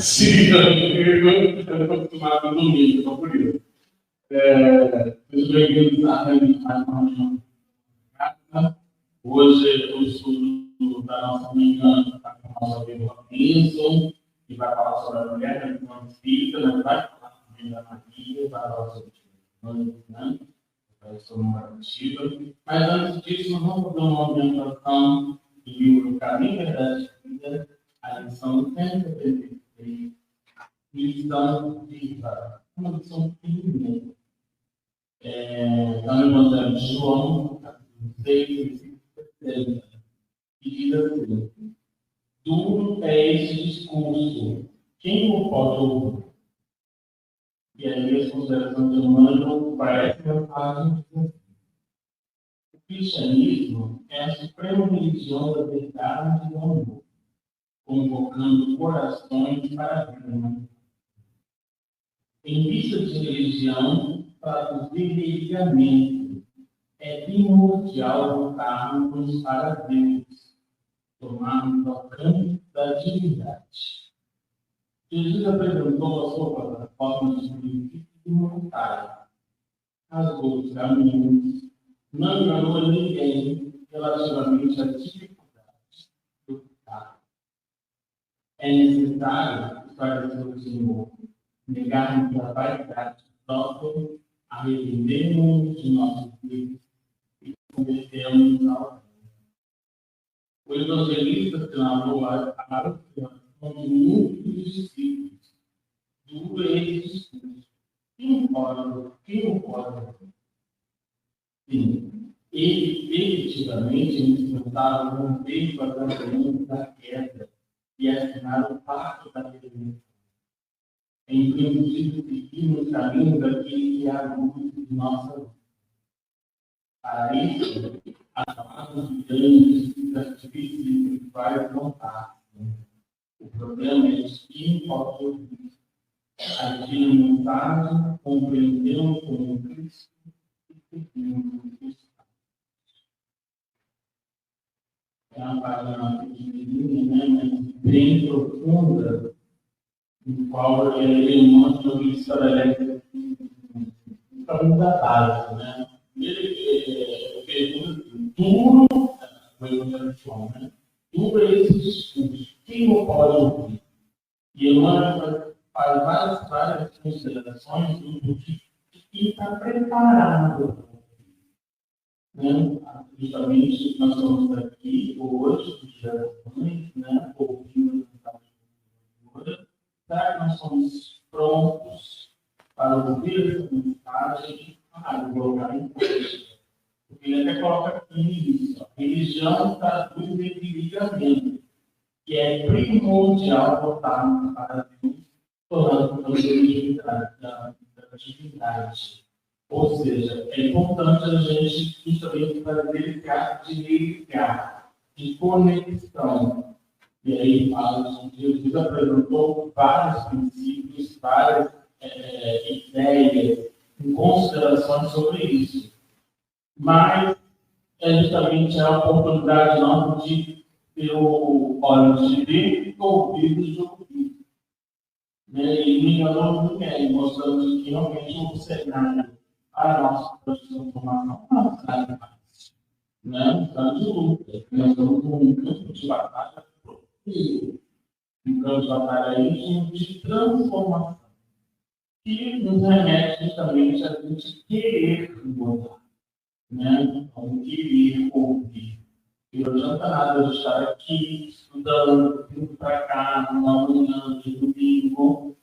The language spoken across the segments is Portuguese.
Sim, eu estou acostumado no domingo, só por isso. Sejam bem-vindos à reunião. Hoje eu sou da nossa manhã, está com a nossa amiga Wilson, que vai falar sobre a mulher, né? Então, espírita, né? Vai falar também da Maria, vai falar sobre o né? Sobre uma narrativa. Mas antes disso, nós vamos fazer uma orientação do livro Caminho, Verdade e Vida, a lição 173, lição viva, uma lição pequenininha. Está no Evangelho de João, capítulo 6, versículo 70, que diz assim: duro é esse discurso, quem o pode ouvir? E aí as considerações de Emmanuel para essa mensagem dizem assim: o cristianismo é a suprema religião da verdade e do amor, convocando corações para a vida. Em vista de religião, traduzir religamento, é primordial voltarmos para Deus, tomarmos o campo da divindade. Jesus apresentou a sua plataforma de princípio imunitário, rasgou os caminhos, não enganou ninguém relativamente às dificuldades do pecado. É necessário, esclareceu o Senhor, negarmos a vaidade própria, arrependermos de nossos erros e convertermos ao Deus. O evangelista assinalou a observação de muitos discípulos do ex-discurso. Quem o pode? Sim, ele efetivamente enfrentava um peito a caminho da queda e assinar o pacto da redenção. É imprescindível seguir no caminho daquele que é a luz de nossa vida. Para isso, as palavras brilhantes das difíceis e espirituais não passam. O problema é de quem pode ouvir. Adquirir a mensagem, compreendendo como Cristo e seguindo o Cristo. É uma página pequenininha, né, mas bem profunda, no qual ele mostra que estabelece o caminho da base, né? Ele pergunta duro, o Evangelho de João, né? Duro é esse discurso, quem não pode ouvir? E Emmanuel faz várias considerações do que está preparado. Né? Justamente nós estamos aqui hoje, no Dia das Mães, né? Ouvindo a mensagem da Senhora. Será que nós estamos prontos para ouvir essa mensagem e colocar em prática? Porque ele até coloca aqui isso: a religião traduz o ligamento, que é primordial voltarmos para Deus, tornando a atividade. Ou seja, é importante a gente justamente fazer esse de ligar, de conexão. E aí, Jesus apresentou vários princípios, várias ideias, considerações sobre isso. Mas é justamente a oportunidade nossa de ter olhos de ver e ouvidos de ouvir. Né? E me enganou ninguém, mostrando que realmente o cenário, a nossa transformação não é fácil. Né? Estamos de luta. Nós estamos num campo de batalha profundo. Um campo de batalha íntimo de transformação. Que nos remete justamente a gente querer mudar. Né? Então, querer ouvir. E não adianta nada eu estar aqui estudando, vindo para cá, numa manhã de domingo,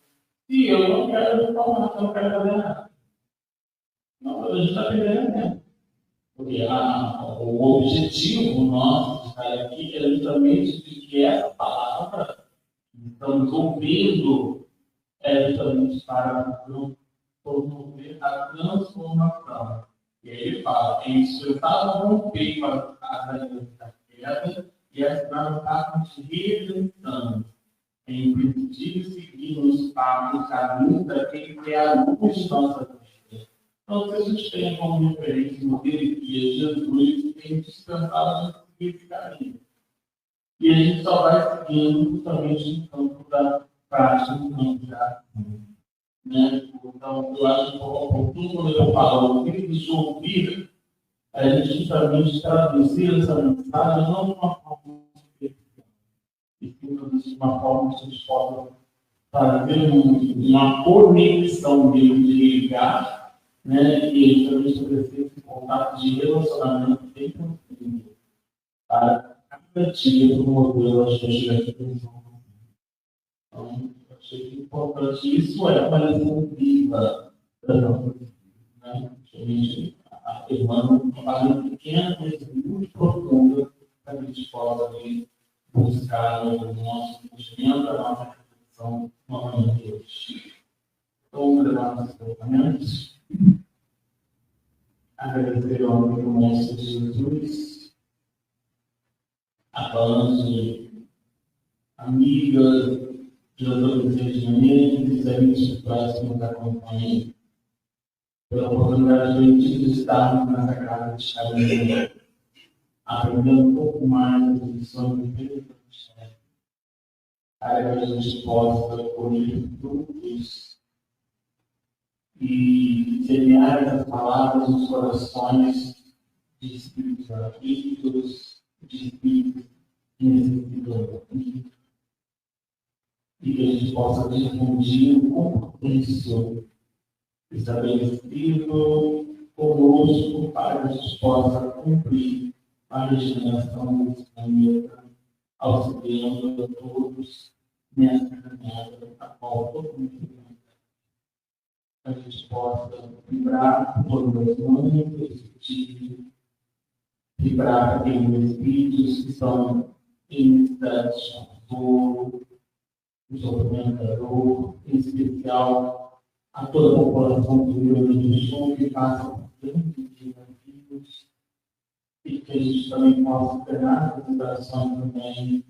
e eu não quero informar, eu não quero fazer nada. Não, a gente está perdendo tempo. Porque o objetivo nosso de estar aqui é justamente de que essa palavra que estamos ouvindo é justamente para promover a transformação. E aí ele fala: em despertar um peito a saída da queda e assinar o pacto de redenção. É imprescindível seguir nos passos, caminhos daquele que é a luz de nossa vida. Então, se a gente tem como referência no que Jesus tem dispensado a gente seguir esse caminho. E a gente só vai seguindo justamente no campo da prática no campo já. Né? Então, eu acho oportuno quando eu falo o que de ouvir, a gente justamente traduzir essa mensagem não de uma forma e de uma forma que a gente possa fazer uma conexão de ligar, né? E justamente estabelecer esse contato de relacionamento bem profundo. Cada dia do modelo, acho que eu cheguei aqui pensando. Então, eu achei que importante. Isso é uma lição viva da nossa vida, né? A irmã trabalha pequena, mas muito profunda, para que a gente possa buscar o nosso conhecimento, a nossa reflexão novamente hoje. Então, vamos levar nossos pensamentos. Agradecer ao amigo nosso Jesus, a Ange, amiga, de adolescentes e amigos pessoais que nos acompanham, pela oportunidade de estarmos nessa casa de Xavier, aprendendo um pouco mais das lições do Espírito Santo, para que a gente possa colher frutos e semear essas palavras nos corações de espíritos aflitos, de espíritos necessitados, e que a gente possa difundir o compromisso estabelecido conosco para que a gente possa cumprir a regeneração do planeta, auxiliando a todos nessa caminhada a qual todo mundo a gente possa vibrar por todas as mãos, discutir, vibrar aqueles espíritos que são em necessidade de amor, o sofrimento da dor, em especial a toda a população do Rio Grande do Sul que passa por grandes desafios e que a gente também possa pegar a consideração também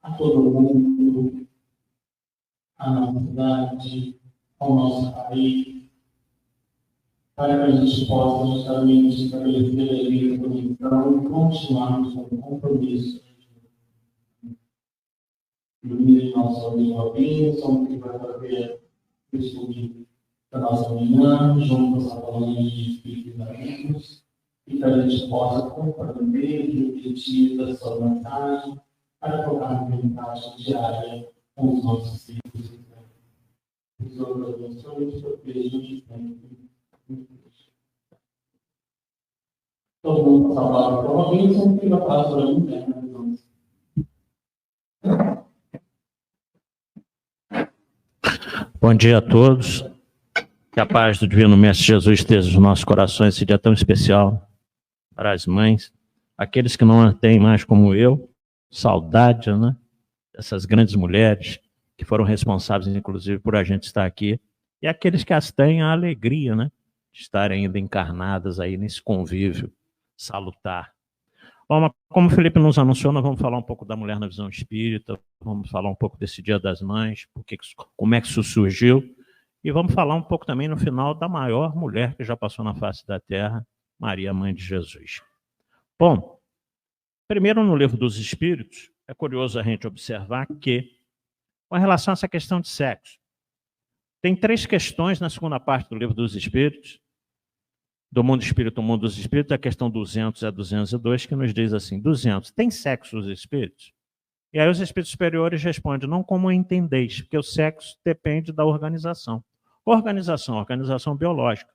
a todo mundo, a nossa cidade, ao nosso país, para que a gente possa justamente estabelecer a linha de conexão e continuarmos com o compromisso. Ilumine nosso amigo Robinson, que vai fazer o estudo da nossa manhã, junto com essa coluna de espíritos amigos, e que a gente possa compreender e refletir da sua mensagem para colocarmos em prática diária com os nossos filhos. Os outros abençoe, protejam e sempre. Todo mundo passa a palavra para o Robinson, que vai falar sobre a interna. Bom dia a todos. Que a paz do Divino Mestre Jesus esteja nos nossos corações esse dia tão especial para as mães, aqueles que não a têm mais como eu, saudade, né? Dessas grandes mulheres que foram responsáveis, inclusive, por a gente estar aqui, e aqueles que as têm a alegria, né? De estarem ainda encarnadas aí nesse convívio salutar. Bom, como o Felipe nos anunciou, nós vamos falar um pouco da mulher na visão espírita, vamos falar um pouco desse Dia das Mães, como é que isso surgiu, e vamos falar um pouco também no final da maior mulher que já passou na face da Terra, Maria, Mãe de Jesus. Bom, primeiro no Livro dos Espíritos, é curioso a gente observar que, com relação a essa questão de sexo, tem 3 questões na segunda parte do Livro dos Espíritos, do Mundo Espírito, o Mundo dos Espíritos, a questão 200 a 202, que nos diz assim, 200, tem sexo os espíritos? E aí os espíritos superiores respondem, não como entendeis, porque o sexo depende da organização. Organização biológica.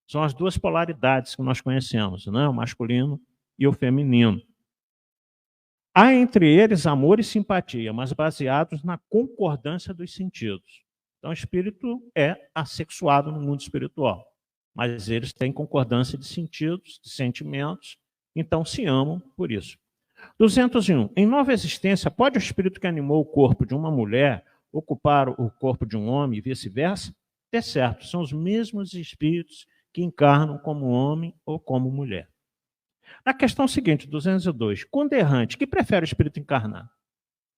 São as 2 polaridades que nós conhecemos, né? O masculino e o feminino. Há entre eles amor e simpatia, mas baseados na concordância dos sentidos. Então o espírito é assexuado no mundo espiritual. Mas eles têm concordância de sentidos, de sentimentos, então se amam por isso. 201. Em nova existência, pode o espírito que animou o corpo de uma mulher ocupar o corpo de um homem e vice-versa? É certo, são os mesmos espíritos que encarnam como homem ou como mulher. Na questão seguinte, 202. Quando errante, que prefere o espírito encarnar?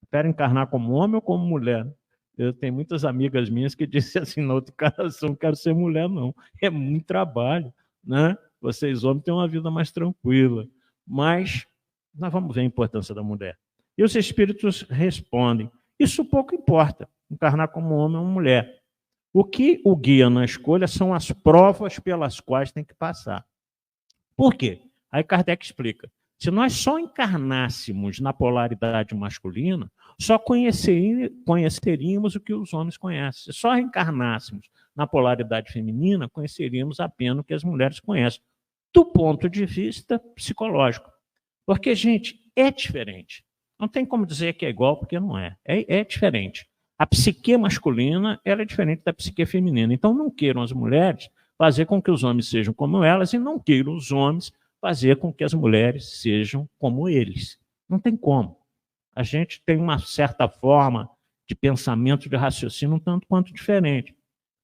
Prefere encarnar como homem ou como mulher? Eu tenho muitas amigas minhas que dizem assim, na outra encarnação, não quero ser mulher, não. É muito trabalho, né? Vocês, homens, têm uma vida mais tranquila. Mas nós vamos ver a importância da mulher. E os espíritos respondem Isso pouco importa, encarnar como homem ou mulher. O que o guia na escolha são as provas pelas quais tem que passar. Por quê? Aí Kardec explica. Se nós só encarnássemos na polaridade masculina, só conheceríamos o que os homens conhecem. Se só reencarnássemos na polaridade feminina, conheceríamos apenas o que as mulheres conhecem, do ponto de vista psicológico. Porque, gente, é diferente. Não tem como dizer que é igual, porque não é. É diferente. A psique masculina ela é diferente da psique feminina. Então, não queiram as mulheres fazer com que os homens sejam como elas e não queiram os homens fazer com que as mulheres sejam como eles. Não tem como. A gente tem uma certa forma de pensamento, de raciocínio um tanto quanto diferente.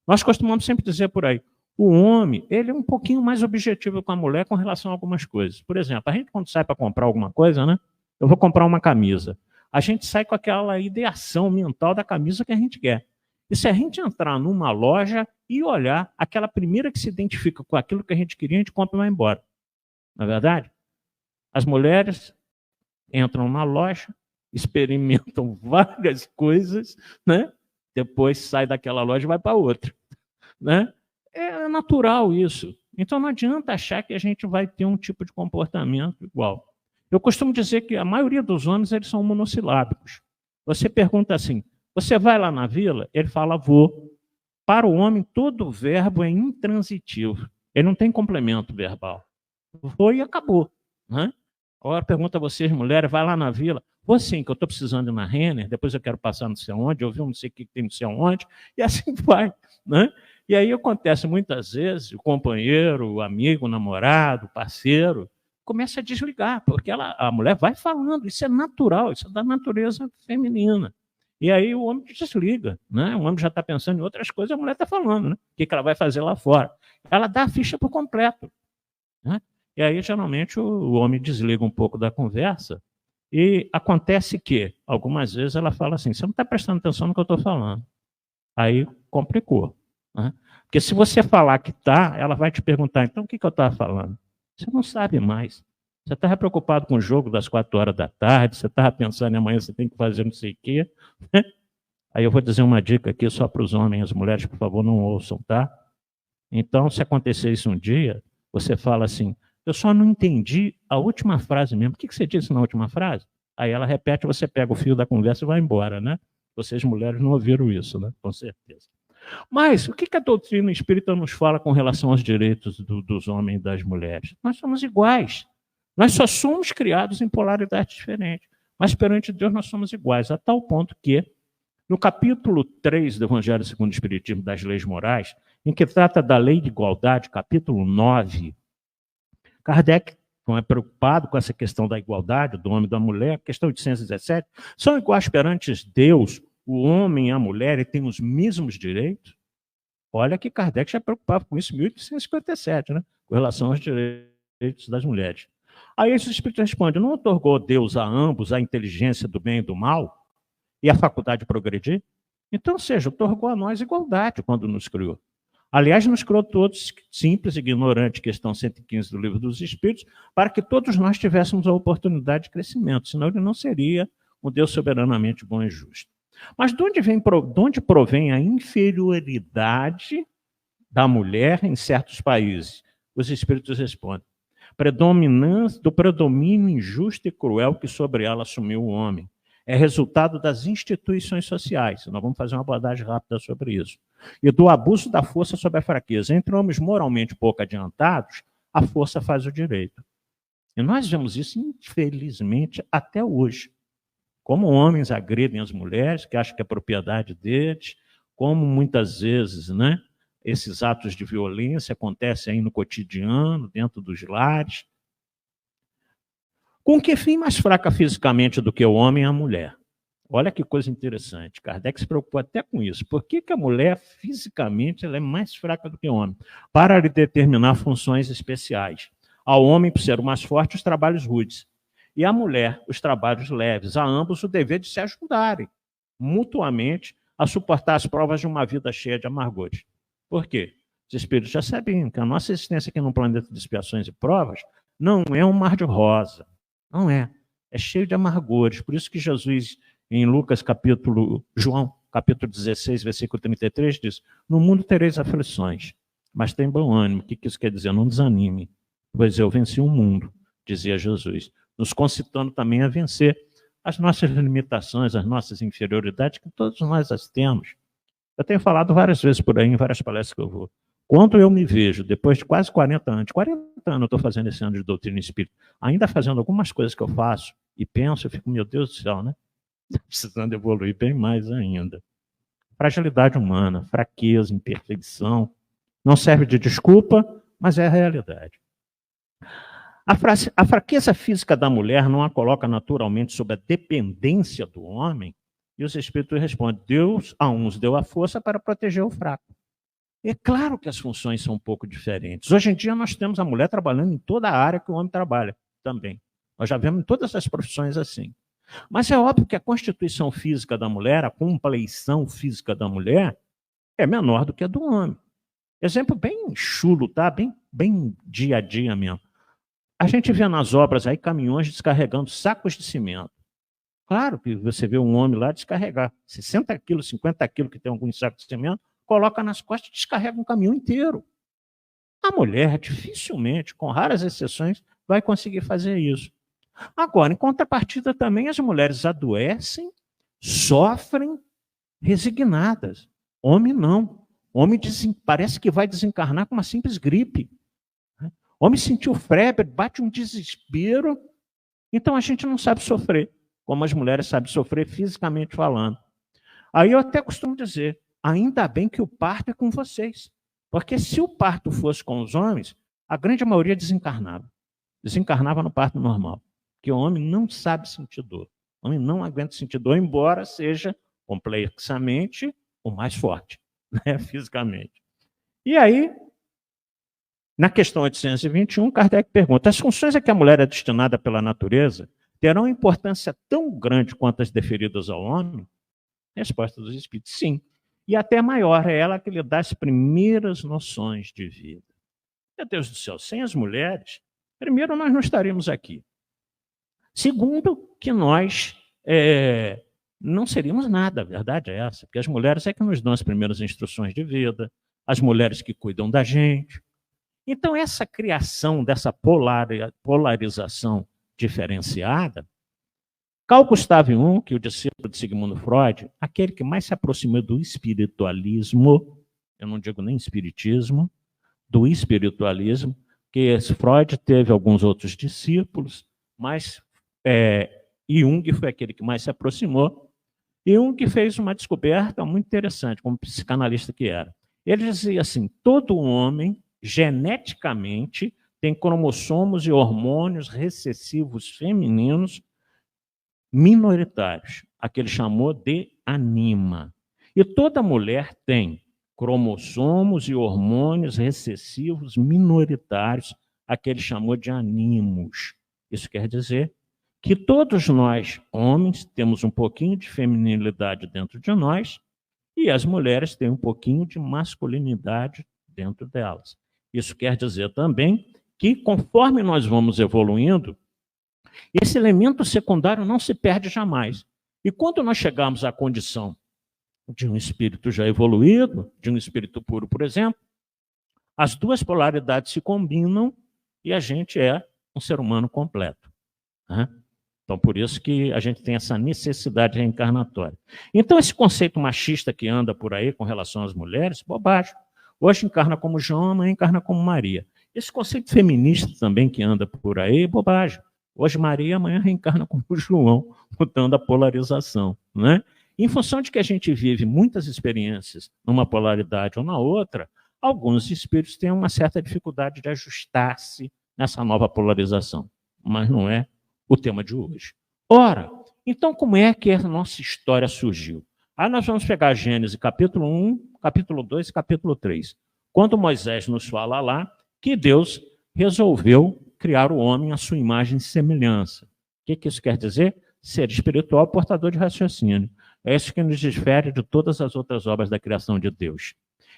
Nós costumamos sempre dizer por aí, o homem ele é um pouquinho mais objetivo com a mulher com relação a algumas coisas. Por exemplo, a gente quando sai para comprar alguma coisa, né? Eu vou comprar uma camisa. A gente sai com aquela ideação mental da camisa que a gente quer. E se a gente entrar numa loja e olhar, aquela primeira que se identifica com aquilo que a gente queria, a gente compra e vai embora. Não é verdade? As mulheres entram na loja, experimentam várias coisas, né? Depois sai daquela loja e vai para outra. Né? É natural isso. Então não adianta achar que a gente vai ter um tipo de comportamento igual. Eu costumo dizer que a maioria dos homens eles são monossilábicos. Você pergunta assim, você vai lá na vila? Ele fala, vou. Para o homem, todo verbo é intransitivo. Ele não tem complemento verbal. Vou e acabou. Né? Agora pergunta a vocês, mulheres, vai lá na vila? Vou sim, que eu estou precisando ir na Renner, depois eu quero passar não sei onde, eu vi não sei o que tem não sei onde, e assim vai. Né? E aí acontece muitas vezes, o companheiro, o amigo, o namorado, o parceiro, começa a desligar, porque a mulher vai falando, isso é natural, isso é da natureza feminina. E aí o homem desliga, né? O homem já está pensando em outras coisas, a mulher está falando, né? O que ela vai fazer lá fora. Ela dá a ficha por completo. Né? E aí, geralmente, o homem desliga um pouco da conversa e acontece que, algumas vezes, ela fala assim, você não está prestando atenção no que eu estou falando. Aí complicou. Né? Porque se você falar que está, ela vai te perguntar, então o que eu estava falando? Você não sabe mais. Você estava preocupado com o jogo das 4 horas da tarde, você estava pensando em amanhã você tem que fazer não sei o quê. Né? Aí eu vou dizer uma dica aqui só para os homens e as mulheres, por favor, não ouçam, tá? Então, se acontecer isso um dia, você fala assim, eu só não entendi a última frase mesmo. O que você disse na última frase? Aí ela repete, você pega o fio da conversa e vai embora, né? Vocês, mulheres, não ouviram isso, né? Com certeza. Mas o que a doutrina espírita nos fala com relação aos direitos dos homens e das mulheres? Nós somos iguais. Nós só somos criados em polaridades diferentes. Mas perante Deus nós somos iguais, a tal ponto que, no capítulo 3 do Evangelho segundo o Espiritismo das Leis Morais, em que trata da lei de igualdade, capítulo 9, Kardec não é preocupado com essa questão da igualdade do homem e da mulher, questão 817, são iguais perante Deus, o homem e a mulher, e têm os mesmos direitos? Olha que Kardec já preocupava com isso em 1857, né? Com relação aos direitos das mulheres. Aí esse espírito responde, não otorgou Deus a ambos a inteligência do bem e do mal e a faculdade de progredir? Então, ou seja, otorgou a nós igualdade quando nos criou. Aliás, nos criou todos, simples e ignorante, questão 115 do Livro dos Espíritos, para que todos nós tivéssemos a oportunidade de crescimento, senão ele não seria um Deus soberanamente bom e justo. Mas de onde provém a inferioridade da mulher em certos países? Os Espíritos respondem, do predomínio injusto e cruel que sobre ela assumiu o homem. É resultado das instituições sociais. Nós vamos fazer uma abordagem rápida sobre isso. E do abuso da força sobre a fraqueza. Entre homens moralmente pouco adiantados, a força faz o direito. E nós vemos isso, infelizmente, até hoje. Como homens agredem as mulheres, que acham que é propriedade deles, como muitas vezes, né, esses atos de violência acontecem aí no cotidiano, dentro dos lares. Com que fim mais fraca fisicamente do que o homem é a mulher? Olha que coisa interessante. Kardec se preocupou até com isso. Por que a mulher, fisicamente, ela é mais fraca do que o homem? Para lhe determinar funções especiais. Ao homem, por ser o mais forte, os trabalhos rudes. E à mulher, os trabalhos leves. A ambos o dever de se ajudarem, mutuamente, a suportar as provas de uma vida cheia de amargores. Por quê? Os espíritos já sabiam que a nossa existência aqui no planeta de expiações e provas não é um mar de rosa. Não é. É cheio de amargores. Por isso que Jesus em João, capítulo 16, versículo 33, diz: no mundo tereis aflições, mas tem bom ânimo. O que isso quer dizer? Não desanime, pois eu venci o mundo, dizia Jesus, nos concitando também a vencer as nossas limitações, as nossas inferioridades, que todos nós as temos. Eu tenho falado várias vezes por aí, em várias palestras que eu vou. Quando eu me vejo, depois de quase 40 anos eu estou fazendo esse ano de doutrina espírita, ainda fazendo algumas coisas que eu faço e penso, eu fico, meu Deus do céu, né? Precisando evoluir bem mais ainda. Fragilidade humana, fraqueza, imperfeição, não serve de desculpa, mas é a realidade. A fraqueza física da mulher não a coloca naturalmente sob a dependência do homem, e os espíritos respondem: Deus a uns deu a força para proteger o fraco. É claro que as funções são um pouco diferentes. Hoje em dia nós temos a mulher trabalhando em toda a área que o homem trabalha também. Nós já vemos em todas as profissões assim. Mas é óbvio que a constituição física da mulher, a compleição física da mulher, é menor do que a do homem. Exemplo bem chulo, tá? Bem dia a dia mesmo. A gente vê nas obras aí caminhões descarregando sacos de cimento. Claro que você vê um homem lá descarregar 60 quilos, 50 quilos, que tem alguns sacos de cimento, coloca nas costas e descarrega um caminhão inteiro. A mulher, dificilmente, com raras exceções, vai conseguir fazer isso. Agora, em contrapartida também, as mulheres adoecem, sofrem, resignadas. Homem não. Homem parece que vai desencarnar com uma simples gripe. Homem sentiu febre, bate um desespero. Então a gente não sabe sofrer, como as mulheres sabem sofrer fisicamente falando. Aí eu até costumo dizer, ainda bem que o parto é com vocês. Porque se o parto fosse com os homens, a grande maioria desencarnava. Desencarnava no parto normal. Porque o homem não sabe sentir dor. O homem não aguenta sentir dor, embora seja complexamente o mais forte, né, fisicamente. E aí, na questão 821, Kardec pergunta: as funções a que a mulher é destinada pela natureza terão importância tão grande quanto as deferidas ao homem? Resposta dos espíritos: sim. E até maior, é ela que lhe dá as primeiras noções de vida. Meu Deus do céu, sem as mulheres, primeiro, nós não estaríamos aqui. Segundo, que nós não seríamos nada, a verdade é essa, porque as mulheres é que nos dão as primeiras instruções de vida, as mulheres que cuidam da gente. Então, essa criação dessa polarização diferenciada, Carl Gustav Jung, que é o discípulo de Sigmund Freud, aquele que mais se aproximou do espiritualismo, eu não digo nem espiritismo, do espiritualismo, que Freud teve alguns outros discípulos, mas Jung foi aquele que mais se aproximou. E Jung fez uma descoberta muito interessante, como psicanalista que era. Ele dizia assim: todo homem, geneticamente, tem cromossomos e hormônios recessivos femininos minoritários, a que ele chamou de anima. E toda mulher tem cromossomos e hormônios recessivos minoritários, a que ele chamou de animos. Isso quer dizer que todos nós, homens, temos um pouquinho de feminilidade dentro de nós e as mulheres têm um pouquinho de masculinidade dentro delas. Isso quer dizer também que, conforme nós vamos evoluindo, esse elemento secundário não se perde jamais. E quando nós chegarmos à condição de um espírito já evoluído, de um espírito puro, por exemplo, as duas polaridades se combinam e a gente é um ser humano completo, né? Então, por isso que a gente tem essa necessidade reencarnatória. Então, esse conceito machista que anda por aí com relação às mulheres, bobagem. Hoje encarna como João, amanhã encarna como Maria. Esse conceito feminista também que anda por aí, bobagem. Hoje Maria, amanhã reencarna como João, mudando a polarização, né? Em função de que a gente vive muitas experiências numa polaridade ou na outra, alguns espíritos têm uma certa dificuldade de ajustar-se nessa nova polarização. Mas não é o tema de hoje. Ora, então como é que a nossa história surgiu? Aí nós vamos pegar Gênesis capítulo 1, capítulo 2 e capítulo 3. Quando Moisés nos fala lá que Deus resolveu criar o homem à sua imagem e semelhança. O que isso quer dizer? Ser espiritual, portador de raciocínio. É isso que nos difere de todas as outras obras da criação de Deus.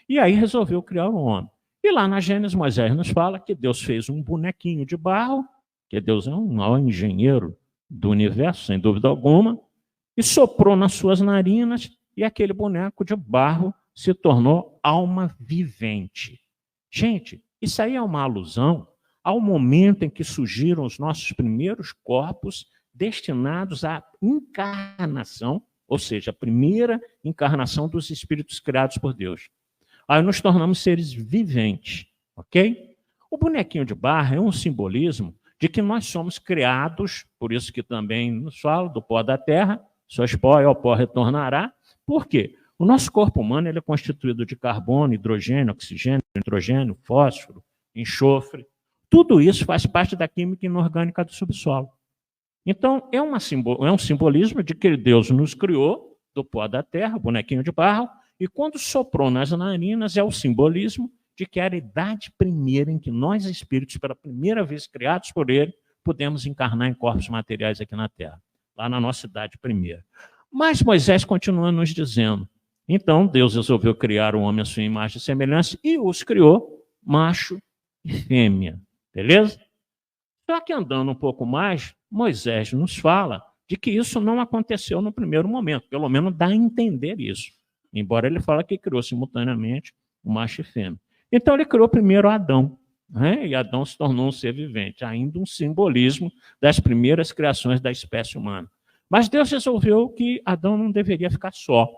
E aí resolveu criar o homem. E lá na Gênesis, Moisés nos fala que Deus fez um bonequinho de barro, que Deus é um maior engenheiro do universo, sem dúvida alguma, e soprou nas suas narinas, e aquele boneco de barro se tornou alma vivente. Gente, isso aí é uma alusão ao momento em que surgiram os nossos primeiros corpos destinados à encarnação, ou seja, a primeira encarnação dos espíritos criados por Deus. Aí nos tornamos seres viventes, ok? O bonequinho de barro é um simbolismo de que nós somos criados, por isso que também nos fala do pó da terra, sois pó e ao pó retornará. Por quê? O nosso corpo humano ele é constituído de carbono, hidrogênio, oxigênio, nitrogênio, fósforo, enxofre. Tudo isso faz parte da química inorgânica do subsolo. Então, é um simbolismo de que Deus nos criou do pó da terra, bonequinho de barro, e quando soprou nas narinas é o simbolismo de que era a idade primeira em que nós, espíritos, pela primeira vez criados por ele, pudemos encarnar em corpos materiais aqui na Terra, lá na nossa idade primeira. Mas Moisés continua nos dizendo, então Deus resolveu criar o homem à sua imagem e semelhança e os criou macho e fêmea, beleza? Só que andando um pouco mais, Moisés nos fala de que isso não aconteceu no primeiro momento, pelo menos dá a entender isso, embora ele fale que criou simultaneamente o macho e fêmea. Então ele criou primeiro Adão, né? E Adão se tornou um ser vivente, ainda um simbolismo das primeiras criações da espécie humana. Mas Deus resolveu que Adão não deveria ficar só.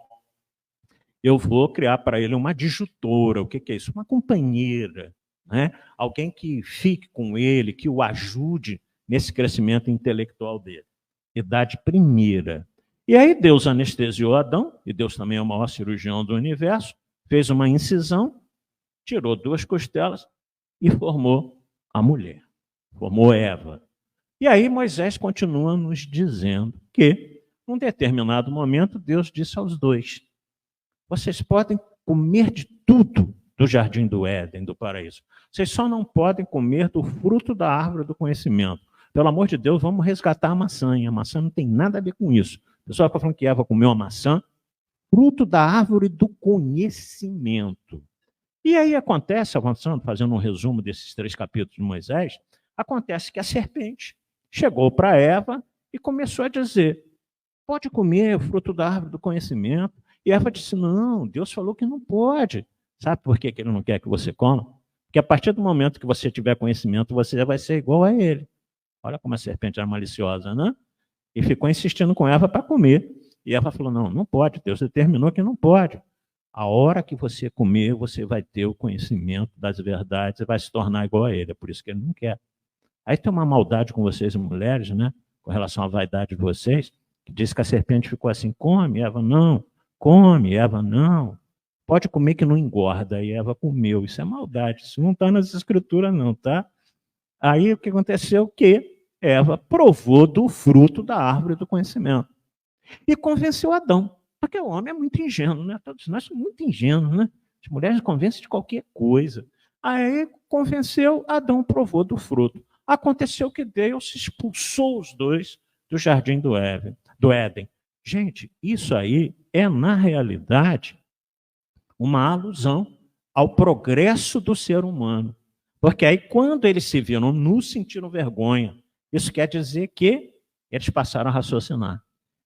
Eu vou criar para ele uma adjutora, o que é isso? Uma companheira, né? Alguém que fique com ele, que o ajude nesse crescimento intelectual dele. Idade primeira. E aí Deus anestesiou Adão, e Deus também é o maior cirurgião do universo, fez uma incisão, tirou 2 costelas e formou a mulher, formou Eva. E aí Moisés continua nos dizendo que, num determinado momento, Deus disse aos 2, vocês podem comer de tudo do jardim do Éden, do paraíso. Vocês só não podem comer do fruto da árvore do conhecimento. Pelo amor de Deus, vamos resgatar a maçã. E a maçã não tem nada a ver com isso. O pessoal está falando que Eva comeu a maçã, fruto da árvore do conhecimento. E aí acontece, avançando, fazendo um resumo desses 3 capítulos de Moisés, acontece que a serpente chegou para Eva e começou a dizer, pode comer o fruto da árvore do conhecimento. E Eva disse, não, Deus falou que não pode. Sabe por que ele não quer que você coma? Porque a partir do momento que você tiver conhecimento, você vai ser igual a ele. Olha como a serpente era maliciosa, né? E ficou insistindo com Eva para comer. E Eva falou, não, não pode, Deus determinou que não pode. A hora que você comer, você vai ter o conhecimento das verdades e vai se tornar igual a ele. É por isso que ele não quer. Aí tem uma maldade com vocês, mulheres, né? Com relação à vaidade de vocês, que diz que a serpente ficou assim, come, Eva, não. Come, Eva, não. Pode comer que não engorda. E Eva comeu. Isso é maldade. Isso não está nas escrituras, não, tá? Aí o que aconteceu? Que Eva provou do fruto da árvore do conhecimento. E convenceu Adão. Porque o homem é muito ingênuo, né? Todos nós somos muito ingênuos, né? As mulheres convencem de qualquer coisa. Aí convenceu, Adão provou do fruto. Aconteceu que Deus expulsou os 2 do jardim do Éden. Gente, isso aí é, na realidade, uma alusão ao progresso do ser humano. Porque aí, quando eles se viram nu, sentiram vergonha. Isso quer dizer que eles passaram a raciocinar.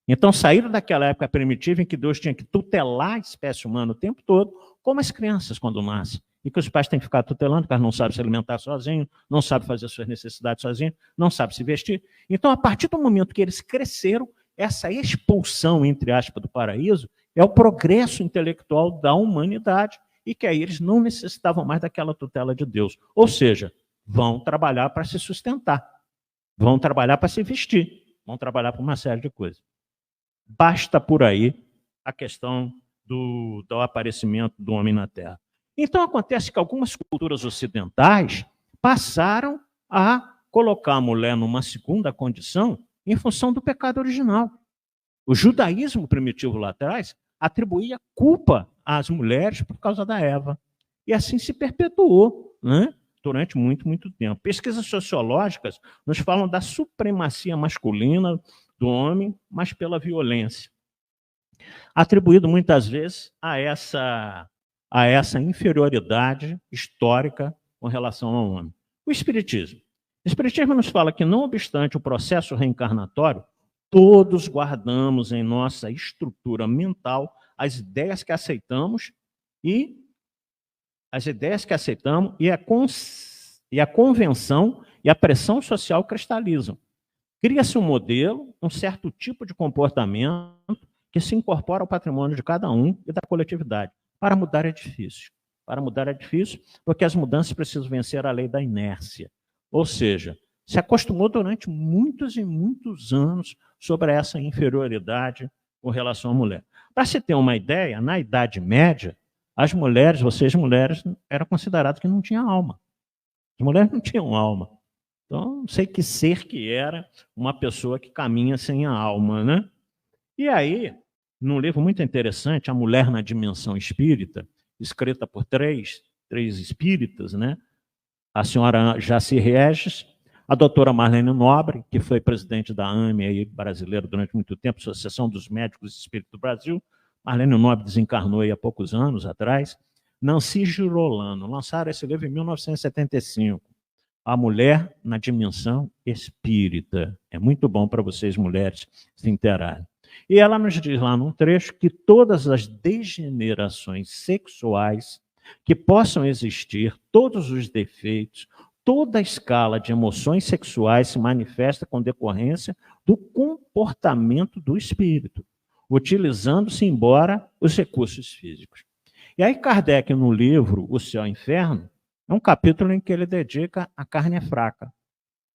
Então, saíram daquela época primitiva em que Deus tinha que tutelar a espécie humana o tempo todo, como as crianças quando nascem. E que os pais têm que ficar tutelando, porque elas não sabem se alimentar sozinhos, não sabem fazer suas necessidades sozinhos, não sabem se vestir. Então, a partir do momento que eles cresceram, essa expulsão, entre aspas, do paraíso, é o progresso intelectual da humanidade e que aí eles não necessitavam mais daquela tutela de Deus. Ou seja, vão trabalhar para se sustentar, vão trabalhar para se vestir, vão trabalhar para uma série de coisas. Basta por aí a questão do aparecimento do homem na Terra. Então acontece que algumas culturas ocidentais passaram a colocar a mulher numa segunda condição em função do pecado original. O judaísmo primitivo lá atrás atribuía culpa às mulheres por causa da Eva. E assim se perpetuou, né? Durante muito, muito tempo. Pesquisas sociológicas nos falam da supremacia masculina do homem, mas pela violência. Atribuído muitas vezes a essa inferioridade histórica com relação ao homem. O Espiritismo. O Espiritismo nos fala que, não obstante o processo reencarnatório, Todos guardamos em nossa estrutura mental as ideias que aceitamos e a convenção e a pressão social cristalizam. Cria-se um modelo, um certo tipo de comportamento que se incorpora ao patrimônio de cada um e da coletividade. Para mudar é difícil. Para mudar é difícil porque as mudanças precisam vencer a lei da inércia. Ou seja, se acostumou durante muitos e muitos anos sobre essa inferioridade com relação à mulher. Para se ter uma ideia, na Idade Média, as mulheres, vocês mulheres, eram consideradas que não tinham alma. As mulheres não tinham alma. Então, não sei que ser que era uma pessoa que caminha sem a alma, né? E aí, num livro muito interessante, A Mulher na Dimensão Espírita, escrita por três espíritas, né? A senhora Jaci Regis, a doutora Marlene Nobre, que foi presidente da AME aí, brasileira durante muito tempo, Associação dos Médicos Espíritos do Brasil. Marlene Nobre desencarnou aí há poucos anos atrás. Nancy Girolamo, lançaram esse livro em 1975. A Mulher na Dimensão Espírita. É muito bom para vocês, mulheres, se interarem. E ela nos diz lá num trecho que todas as degenerações sexuais que possam existir, todos os defeitos, toda a escala de emoções sexuais se manifesta com decorrência do comportamento do espírito, utilizando-se embora os recursos físicos. E aí Kardec, no livro O Céu e o Inferno, é um capítulo em que ele dedica a carne é fraca,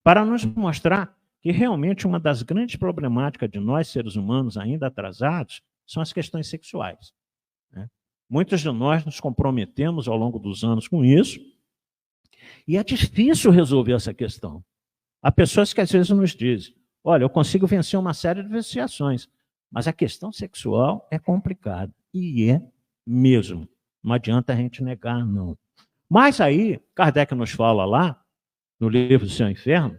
para nos mostrar que realmente uma das grandes problemáticas de nós, seres humanos, ainda atrasados, são as questões sexuais. Né? Muitos de nós nos comprometemos ao longo dos anos com isso, e é difícil resolver essa questão. Há pessoas que às vezes nos dizem, olha, eu consigo vencer uma série de viciações, mas a questão sexual é complicada. E é mesmo. Não adianta a gente negar, não. Mas aí, Kardec nos fala lá, no livro do Céu e Inferno,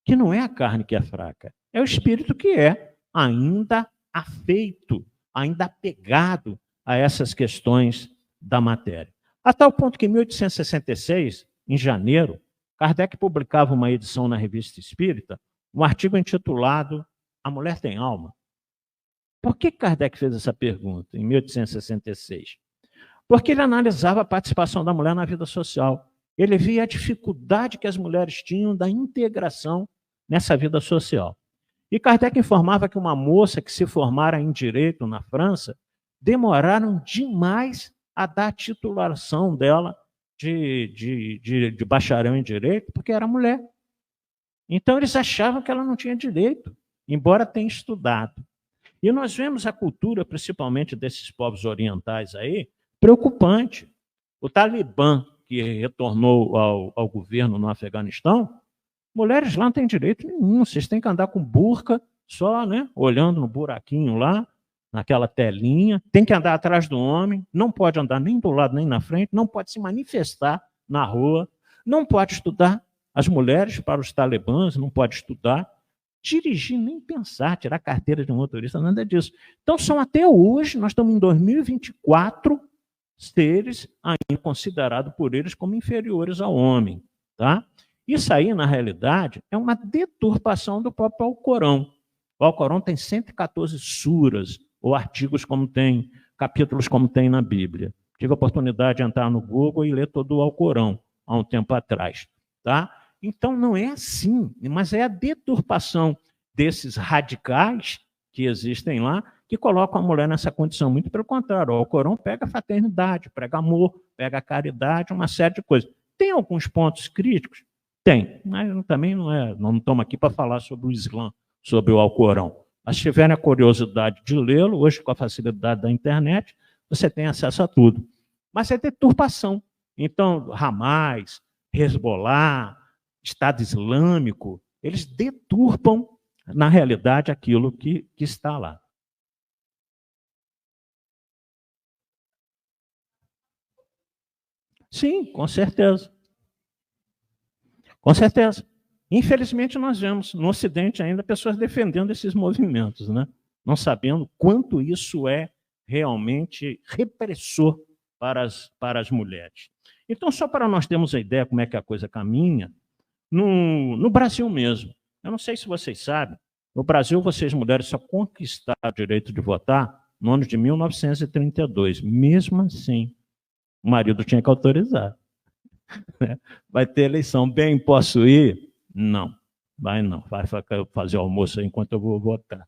que não é a carne que é fraca, é o espírito que é ainda afeito, ainda apegado a essas questões da matéria. A tal ponto que em 1866, em janeiro, Kardec publicava uma edição na Revista Espírita, um artigo intitulado A Mulher Tem Alma? Por que Kardec fez essa pergunta em 1866? Porque ele analisava a participação da mulher na vida social. Ele via a dificuldade que as mulheres tinham da integração nessa vida social. E Kardec informava que uma moça que se formara em direito na França demoraram demais a dar a titulação dela de bacharel em direito, porque era mulher. Então, eles achavam que ela não tinha direito, embora tenha estudado. E nós vemos a cultura, principalmente desses povos orientais aí, preocupante. O Talibã, que retornou ao governo no Afeganistão, mulheres lá não têm direito nenhum, vocês têm que andar com burca, só, né, olhando no buraquinho lá, naquela telinha, tem que andar atrás do homem, não pode andar nem do lado nem na frente, não pode se manifestar na rua, não pode estudar. As mulheres, para os talibãs, não pode estudar, dirigir, nem pensar, tirar carteira de motorista, nada disso. Então, são até hoje, nós estamos em 2024, seres ainda considerados por eles como inferiores ao homem. Tá? Isso aí, na realidade, é uma deturpação do próprio Alcorão. O Alcorão tem 114 suras, ou artigos como tem, capítulos como tem na Bíblia. Tive a oportunidade de entrar no Google e ler todo o Alcorão, há um tempo atrás. Tá? Então, não é assim, mas é a deturpação desses radicais que existem lá, que colocam a mulher nessa condição. Muito pelo contrário, o Alcorão pega a fraternidade, prega amor, pega a caridade, uma série de coisas. Tem alguns pontos críticos? Tem, mas também não estamos aqui para falar sobre o Islã, sobre o Alcorão. Mas se tiverem a curiosidade de lê-lo, hoje com a facilidade da internet, você tem acesso a tudo. Mas é deturpação. Então, Hamas, Hezbollah, Estado Islâmico, eles deturpam, na realidade, aquilo que está lá. Sim, com certeza. Com certeza. Infelizmente, nós vemos no Ocidente ainda pessoas defendendo esses movimentos, né? Não sabendo quanto isso é realmente repressor para as mulheres. Então, só para nós termos a ideia como é que a coisa caminha, no Brasil mesmo, eu não sei se vocês sabem, No Brasil, vocês mulheres só conquistaram o direito de votar no ano de 1932. Mesmo assim, o marido tinha que autorizar. Vai ter eleição. Bem, posso ir? Não. Vai não. Vai fazer almoço aí enquanto eu vou votar.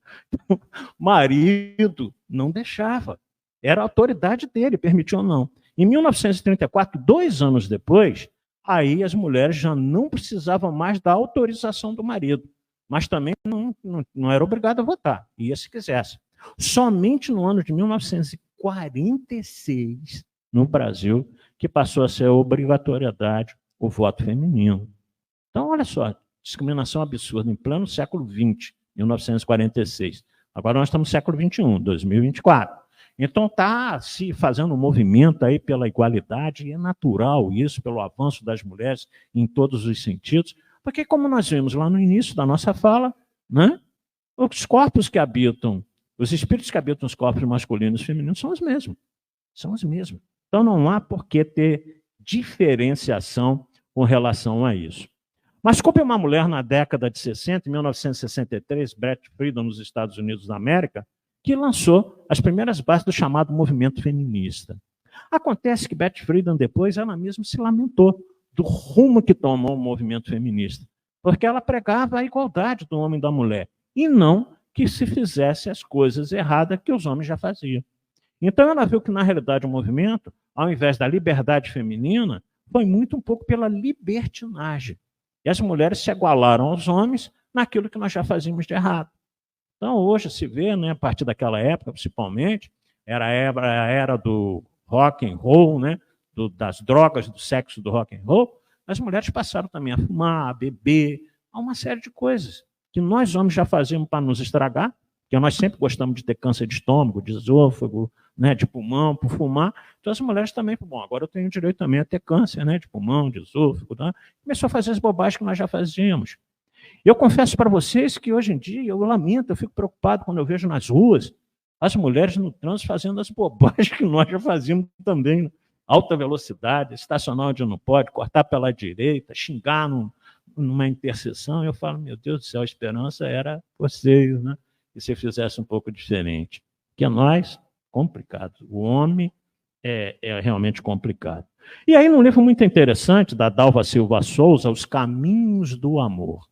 O marido não deixava. Era a autoridade dele, permitiu ou não. Em 1934, 2 anos depois, aí as mulheres já não precisavam mais da autorização do marido. Mas também não era obrigado a votar. Ia se quisesse. Somente no ano de 1946, no Brasil, que passou a ser obrigatoriedade o voto feminino. Então, olha só, discriminação absurda em pleno século XX, 1946. Agora nós estamos no século XXI, 2024. Então está se fazendo um movimento aí pela igualdade, e é natural isso, pelo avanço das mulheres em todos os sentidos, porque como nós vimos lá no início da nossa fala, né, os corpos que habitam, os espíritos que habitam os corpos masculinos e femininos são os mesmos. São os mesmos. Então não há por que ter diferenciação com relação a isso. Mas como uma mulher na década de 60, em 1963, Bret Friedan, nos Estados Unidos da América, que lançou as primeiras bases do chamado movimento feminista. Acontece que Bret Friedan depois, ela mesma se lamentou do rumo que tomou o movimento feminista, porque ela pregava a igualdade do homem e da mulher, e não que se fizesse as coisas erradas que os homens já faziam. Então ela viu que, na realidade, o movimento, ao invés da liberdade feminina, foi muito um pouco pela libertinagem. E as mulheres se igualaram aos homens naquilo que nós já fazíamos de errado. Então, hoje se vê, né, a partir daquela época, principalmente, era a era do rock and roll, né, das drogas, do sexo do rock and roll, as mulheres passaram também a fumar, a beber, a uma série de coisas que nós homens já fazíamos para nos estragar, porque nós sempre gostamos de ter câncer de estômago, de esôfago, né, de pulmão, por fumar. Então as mulheres também, bom, agora eu tenho direito também a ter câncer, né, de pulmão, de esôfago. Tá? Começou a fazer as bobagens que nós já fazíamos. Eu confesso para vocês que hoje em dia eu lamento, eu fico preocupado quando eu vejo nas ruas as mulheres no trânsito fazendo as bobagens que nós já fazíamos também. Alta velocidade, estacionar onde não pode, cortar pela direita, xingar numa interseção. Eu falo, meu Deus do céu, a esperança era vocês, né? Que se fizesse um pouco diferente. Porque nós, complicado. O homem é realmente complicado. E aí, num livro muito interessante, da Dalva Silva Souza, Os Caminhos do Amor.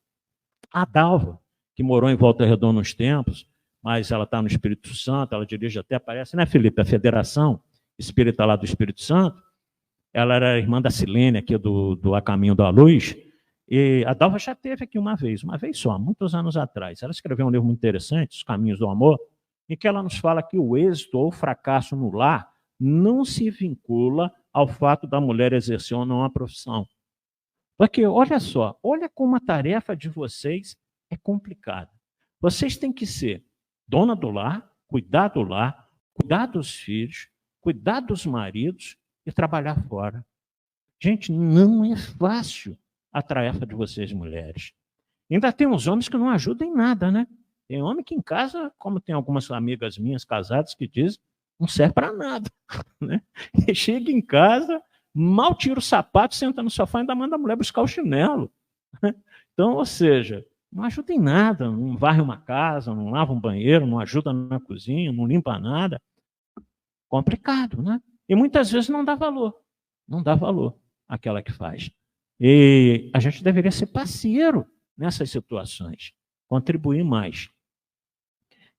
A Dalva, que morou em Volta Redonda uns tempos, mas ela está no Espírito Santo, ela dirige até, parece, né, Felipe? A Federação Espírita lá do Espírito Santo. Ela era irmã da Silene, aqui do A Caminho da Luz. E a Dalva já esteve aqui uma vez só, muitos anos atrás. Ela escreveu um livro muito interessante, Os Caminhos do Amor, em que ela nos fala que o êxito ou o fracasso no lar não se vincula ao fato da mulher exercer ou não a profissão. Porque, olha só, olha como a tarefa de vocês é complicada. Vocês têm que ser dona do lar, cuidar dos filhos, cuidar dos maridos e trabalhar fora. Gente, não é fácil a tarefa de vocês, mulheres. Ainda tem uns homens que não ajudam em nada, né? Tem homem que em casa, como tem algumas amigas minhas casadas que dizem, não serve para nada. Né? E chega em casa, mal tira o sapato, senta no sofá e ainda manda a mulher buscar o chinelo. Então, ou seja, não ajuda em nada, não varre uma casa, não lava um banheiro, não ajuda na cozinha, não limpa nada. Complicado, né? E muitas vezes não dá valor àquela que faz. E a gente deveria ser parceiro nessas situações, contribuir mais.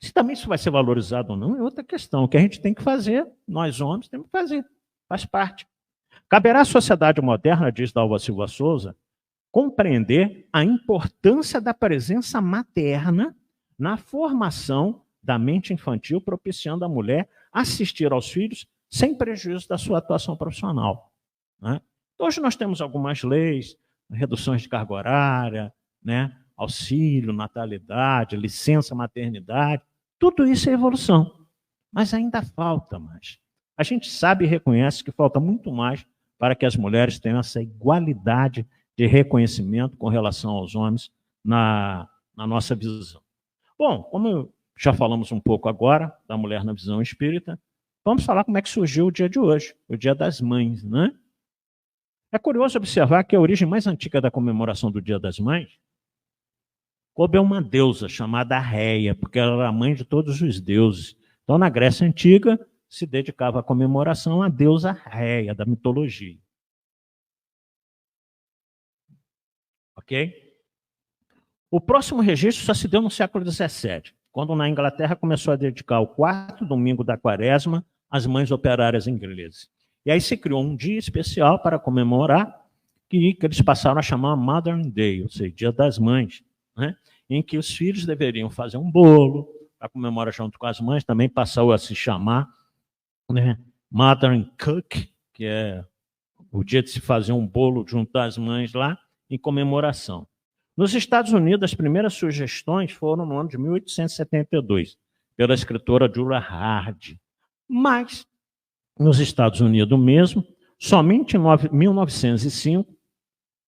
Se também isso vai ser valorizado ou não é outra questão. O que a gente tem que fazer, nós homens temos que fazer, faz parte. Caberá à sociedade moderna, diz Dalva Silva Souza, compreender a importância da presença materna na formação da mente infantil, propiciando a mulher assistir aos filhos sem prejuízo da sua atuação profissional. Né? Hoje nós temos algumas leis, reduções de carga horária, né? Auxílio, natalidade, licença maternidade, tudo isso é evolução. Mas ainda falta mais. A gente sabe e reconhece que falta muito mais para que as mulheres tenham essa igualdade de reconhecimento com relação aos homens na nossa visão. Bom, como já falamos um pouco agora da mulher na visão espírita, vamos falar como é que surgiu o dia de hoje, o Dia das Mães, né? É curioso observar que a origem mais antiga da comemoração do Dia das Mães coube a uma deusa chamada Réia, porque ela era a mãe de todos os deuses. Então, na Grécia Antiga, se dedicava à comemoração à deusa Réia, da mitologia. Ok? O próximo registro só se deu no século XVII, quando na Inglaterra começou a dedicar o 4º domingo da quaresma às mães operárias inglesas. E aí se criou um dia especial para comemorar, que eles passaram a chamar Mother's Day, ou seja, Dia das Mães, né? Em que os filhos deveriam fazer um bolo para comemorar junto com as mães, também passou a se chamar, né, Mother Cook, que é o dia de se fazer um bolo junto às mães lá, em comemoração. Nos Estados Unidos, as primeiras sugestões foram no ano de 1872, pela escritora Julia Hard. Mas, nos Estados Unidos mesmo, somente em 1905,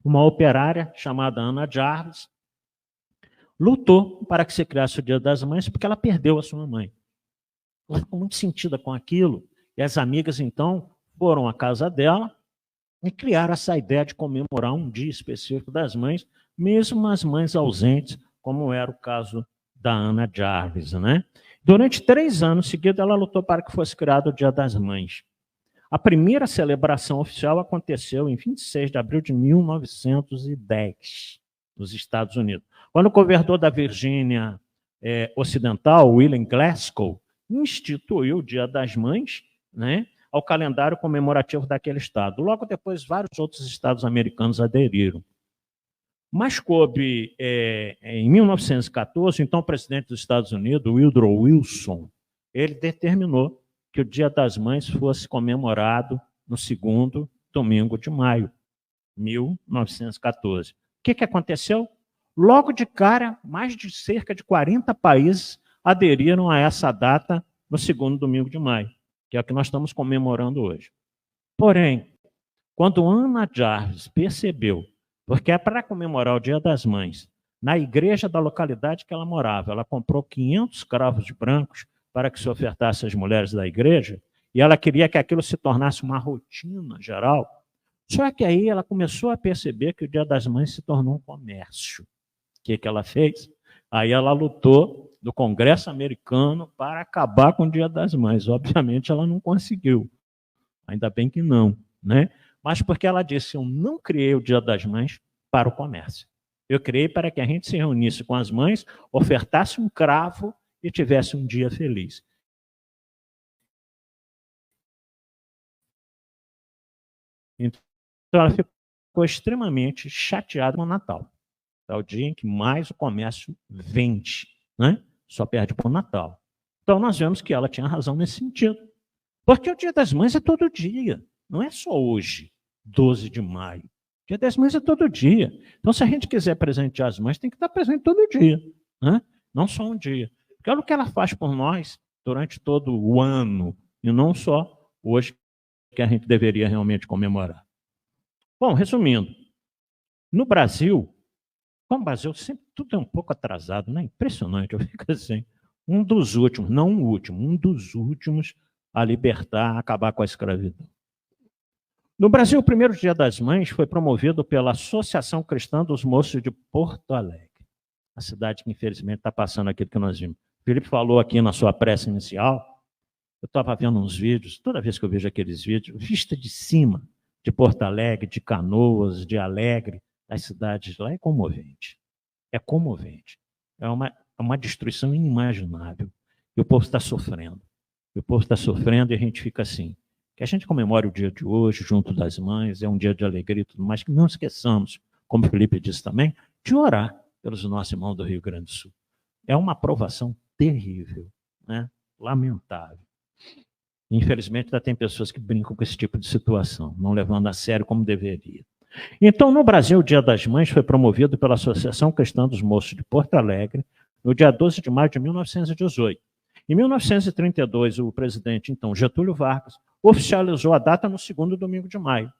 uma operária chamada Anna Jarvis lutou para que se criasse o Dia das Mães, porque ela perdeu a sua mãe. Ela ficou muito sentida com aquilo, e as amigas, então, foram à casa dela e criaram essa ideia de comemorar um dia específico das mães, mesmo as mães ausentes, como era o caso da Anna Jarvis, né? Durante 3 anos seguidos, ela lutou para que fosse criado o Dia das Mães. A primeira celebração oficial aconteceu em 26 de abril de 1910, nos Estados Unidos, quando o governador da Virgínia Ocidental, William Glasgow, instituiu o Dia das Mães, né, ao calendário comemorativo daquele estado. Logo depois, vários outros estados americanos aderiram. Mas coube, em 1914, então o presidente dos Estados Unidos, Woodrow Wilson, ele determinou que o Dia das Mães fosse comemorado no 2º domingo de maio, 1914. O que aconteceu? Logo de cara, mais de cerca de 40 países aderiram a essa data no 2º domingo de maio, que é o que nós estamos comemorando hoje. Porém, quando Anna Jarvis percebeu, porque é para comemorar o Dia das Mães, na igreja da localidade que ela morava, ela comprou 500 cravos de brancos para que se ofertasse às mulheres da igreja, e ela queria que aquilo se tornasse uma rotina geral. Só que aí ela começou a perceber que o Dia das Mães se tornou um comércio. O que ela fez? Aí ela lutou no Congresso americano para acabar com o Dia das Mães. Obviamente ela não conseguiu. Ainda bem que não, né? Mas porque ela disse, eu não criei o Dia das Mães para o comércio. Eu criei para que a gente se reunisse com as mães, ofertasse um cravo e tivesse um dia feliz. Então ela ficou extremamente chateada com o Natal. É o dia em que mais o comércio vende, né? Só perde para o Natal. Então nós vemos que ela tinha razão nesse sentido. Porque o Dia das Mães é todo dia, não é só hoje, 12 de maio. O Dia das Mães é todo dia. Então, se a gente quiser presentear as mães, tem que estar presente todo dia, né? Não só um dia. Porque olha o que ela faz por nós durante todo o ano, e não só hoje, que a gente deveria realmente comemorar. Bom, resumindo, no Brasil, como o Brasil sempre tudo é um pouco atrasado, né? Impressionante, eu fico assim, um dos últimos, não o último, um dos últimos a libertar, a acabar com a escravidão. No Brasil, o primeiro Dia das Mães foi promovido pela Associação Cristã dos Moços de Porto Alegre, a cidade que infelizmente está passando aquilo que nós vimos. O Felipe falou aqui na sua prece inicial, eu estava vendo uns vídeos, toda vez que eu vejo aqueles vídeos, vista de cima de Porto Alegre, de Canoas, de Alegre, das cidades lá, é comovente. É comovente. É uma destruição inimaginável. E o povo está sofrendo. E o povo está sofrendo e a gente fica assim. Que a gente comemore o dia de hoje, junto das mães, é um dia de alegria e tudo mais, que não esqueçamos, como o Felipe disse também, de orar pelos nossos irmãos do Rio Grande do Sul. É uma provação terrível, né? Lamentável. Infelizmente, ainda tem pessoas que brincam com esse tipo de situação, não levando a sério como deveria. Então, no Brasil, o Dia das Mães foi promovido pela Associação Cristã dos Moços de Porto Alegre, no dia 12 de maio de 1918. Em 1932, o presidente, então, Getúlio Vargas, oficializou a data no 2º domingo de maio,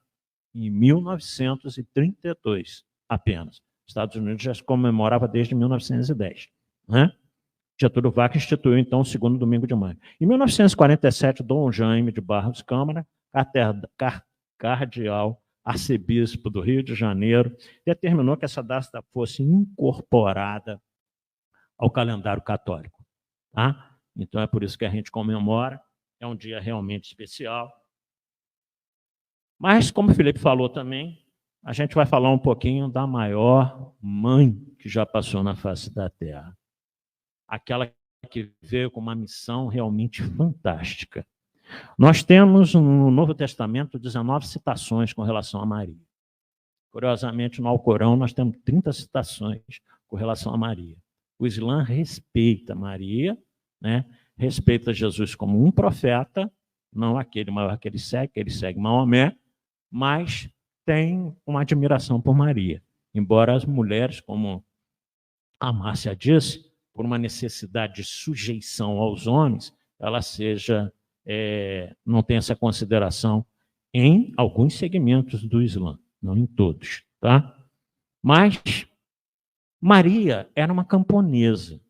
em 1932 apenas. Os Estados Unidos já se comemorava desde 1910, né? Getúlio Vargas instituiu, então, o 2º domingo de maio. Em 1947, Dom Jaime de Barros Câmara, cardeal arcebispo do Rio de Janeiro, determinou que essa data fosse incorporada ao calendário católico. Tá? Então é por isso que a gente comemora, é um dia realmente especial. Mas, como o Felipe falou também, a gente vai falar um pouquinho da maior mãe que já passou na face da Terra. Aquela que veio com uma missão realmente fantástica. Nós temos no Novo Testamento 19 citações com relação a Maria. Curiosamente, no Alcorão, nós temos 30 citações com relação a Maria. O Islã respeita Maria, né? Respeita Jesus como um profeta, não aquele maior que ele segue Maomé, mas tem uma admiração por Maria. Embora as mulheres, como a Márcia disse, por uma necessidade de sujeição aos homens, ela não tem essa consideração em alguns segmentos do Islã, não em todos, tá? Mas Maria era uma camponesa.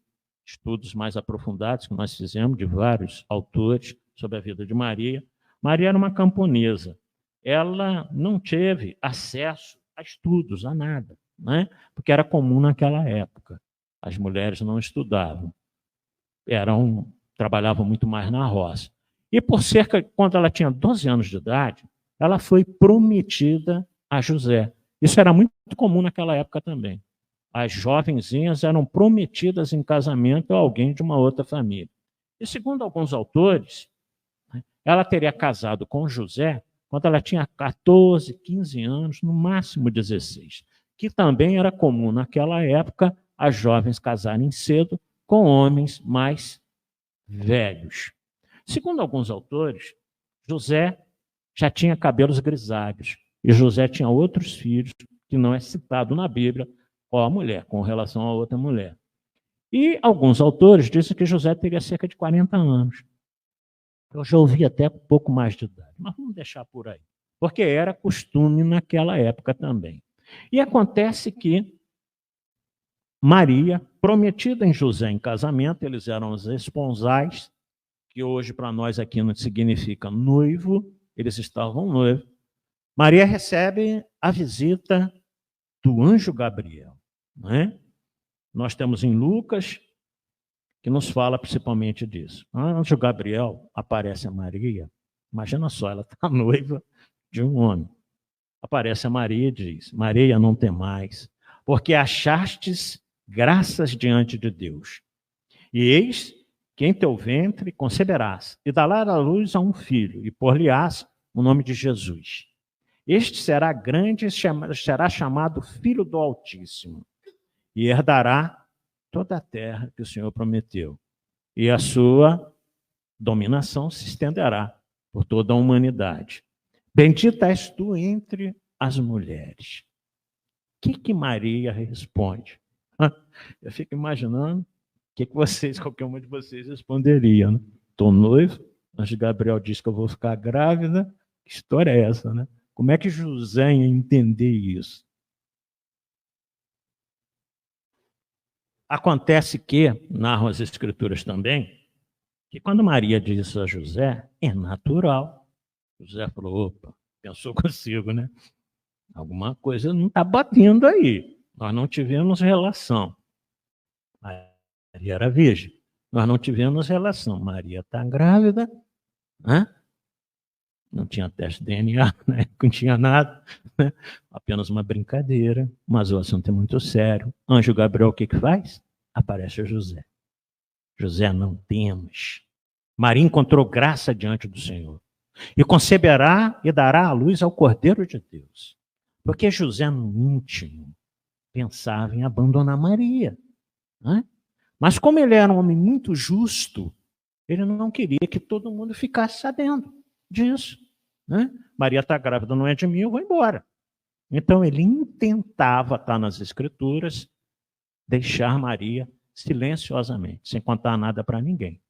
Estudos mais aprofundados que nós fizemos de vários autores sobre a vida de Maria. Maria era uma camponesa. Ela não teve acesso a estudos, a nada, né? Porque era comum naquela época. As mulheres não estudavam. Trabalhavam muito mais na roça. E quando ela tinha 12 anos de idade, ela foi prometida a José. Isso era muito comum naquela época também. As jovenzinhas eram prometidas em casamento a alguém de uma outra família. E segundo alguns autores, ela teria casado com José quando ela tinha 14, 15 anos, no máximo 16, que também era comum naquela época as jovens casarem cedo com homens mais velhos. Segundo alguns autores, José já tinha cabelos grisalhos e José tinha outros filhos que não é citado na Bíblia com relação a outra mulher. E alguns autores dizem que José teria cerca de 40 anos. Eu já ouvi até um pouco mais de idade, mas vamos deixar por aí, porque era costume naquela época também. E acontece que Maria, prometida em José em casamento, eles eram os esponsais, que hoje para nós aqui não significa noivo, eles estavam noivos. Maria recebe a visita do anjo Gabriel. Não é? Nós temos em Lucas, que nos fala principalmente disso. O anjo Gabriel aparece a Maria, imagina só, ela está noiva de um homem. Aparece a Maria e diz: Maria, não temais, porque achastes graças diante de Deus. E eis que em teu ventre conceberás, e darás à luz a um filho, e por-lhe-ás o nome de Jesus. Este será grande e será chamado Filho do Altíssimo, e herdará toda a terra que o Senhor prometeu. E a sua dominação se estenderá por toda a humanidade. Bendita és tu entre as mulheres. O que Maria responde? Eu fico imaginando o que qualquer uma de vocês responderia. Né? Estou noivo, anjo Gabriel diz que eu vou ficar grávida. Que história é essa, né? Como é que José ia entender isso? Acontece que, narram as escrituras também, que quando Maria disse a José, é natural. José falou, opa, pensou consigo, né? Alguma coisa não está batendo aí. Nós não tivemos relação. Maria era virgem. Nós não tivemos relação. Maria está grávida, né? Não tinha teste de DNA, né? Não tinha nada, né? Apenas uma brincadeira, mas o assunto é muito sério. Anjo Gabriel, o que faz? Aparece a José. José, não temas. Maria encontrou graça diante do Senhor. E conceberá e dará à luz ao Cordeiro de Deus. Porque José, no íntimo, pensava em abandonar Maria. Né? Mas como ele era um homem muito justo, ele não queria que todo mundo ficasse sabendo disso. Né? Maria está grávida, não é de mim, eu vou embora. Então ele intentava, está nas Escrituras, deixar Maria silenciosamente, sem contar nada para ninguém.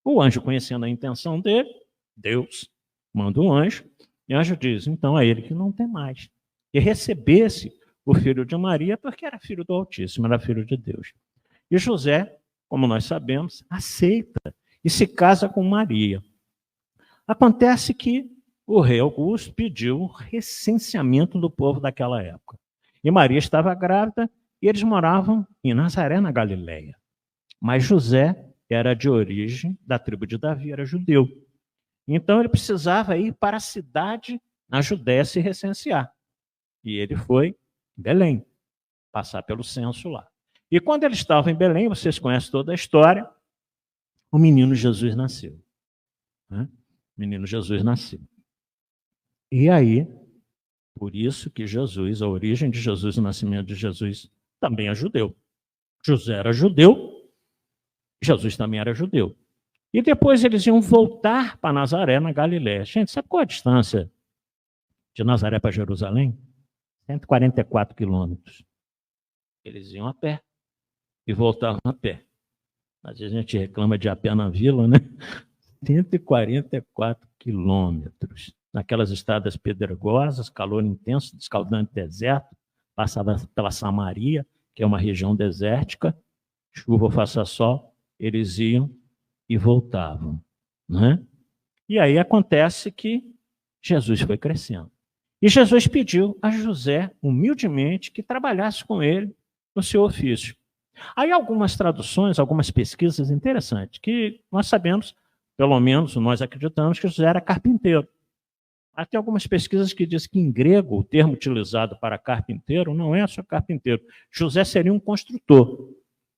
O anjo, conhecendo a intenção dele, Deus manda um anjo, e o anjo diz, então é ele que não tem mais. E recebesse o filho de Maria, porque era filho do Altíssimo, era filho de Deus. E José, como nós sabemos, aceita e se casa com Maria. Acontece que o rei Augusto pediu o recenseamento do povo daquela época. E Maria estava grávida e eles moravam em Nazaré, na Galileia. Mas José era de origem da tribo de Davi, era judeu. Então ele precisava ir para a cidade na Judéia se recensear. E ele foi em Belém, passar pelo censo lá. E quando ele estava em Belém, vocês conhecem toda a história, o menino Jesus nasceu. Né? O menino Jesus nasceu. E aí, por isso que Jesus, a origem de Jesus, o nascimento de Jesus, também é judeu. José era judeu, Jesus também era judeu. E depois eles iam voltar para Nazaré, na Galiléia. Gente, sabe qual é a distância de Nazaré para Jerusalém? 144 quilômetros. Eles iam a pé e voltavam a pé. Às vezes a gente reclama de a pé na vila, né? 144 quilômetros. Naquelas estradas pedregosas, calor intenso, escaldante deserto, passava pela Samaria, que é uma região desértica, chuva ou faça sol, eles iam e voltavam. Né? E aí acontece que Jesus foi crescendo. E Jesus pediu a José, humildemente, que trabalhasse com ele no seu ofício. Aí algumas traduções, algumas pesquisas interessantes, que nós sabemos, pelo menos nós acreditamos, que José era carpinteiro. Há algumas pesquisas que dizem que em grego o termo utilizado para carpinteiro não é só carpinteiro. José seria um construtor.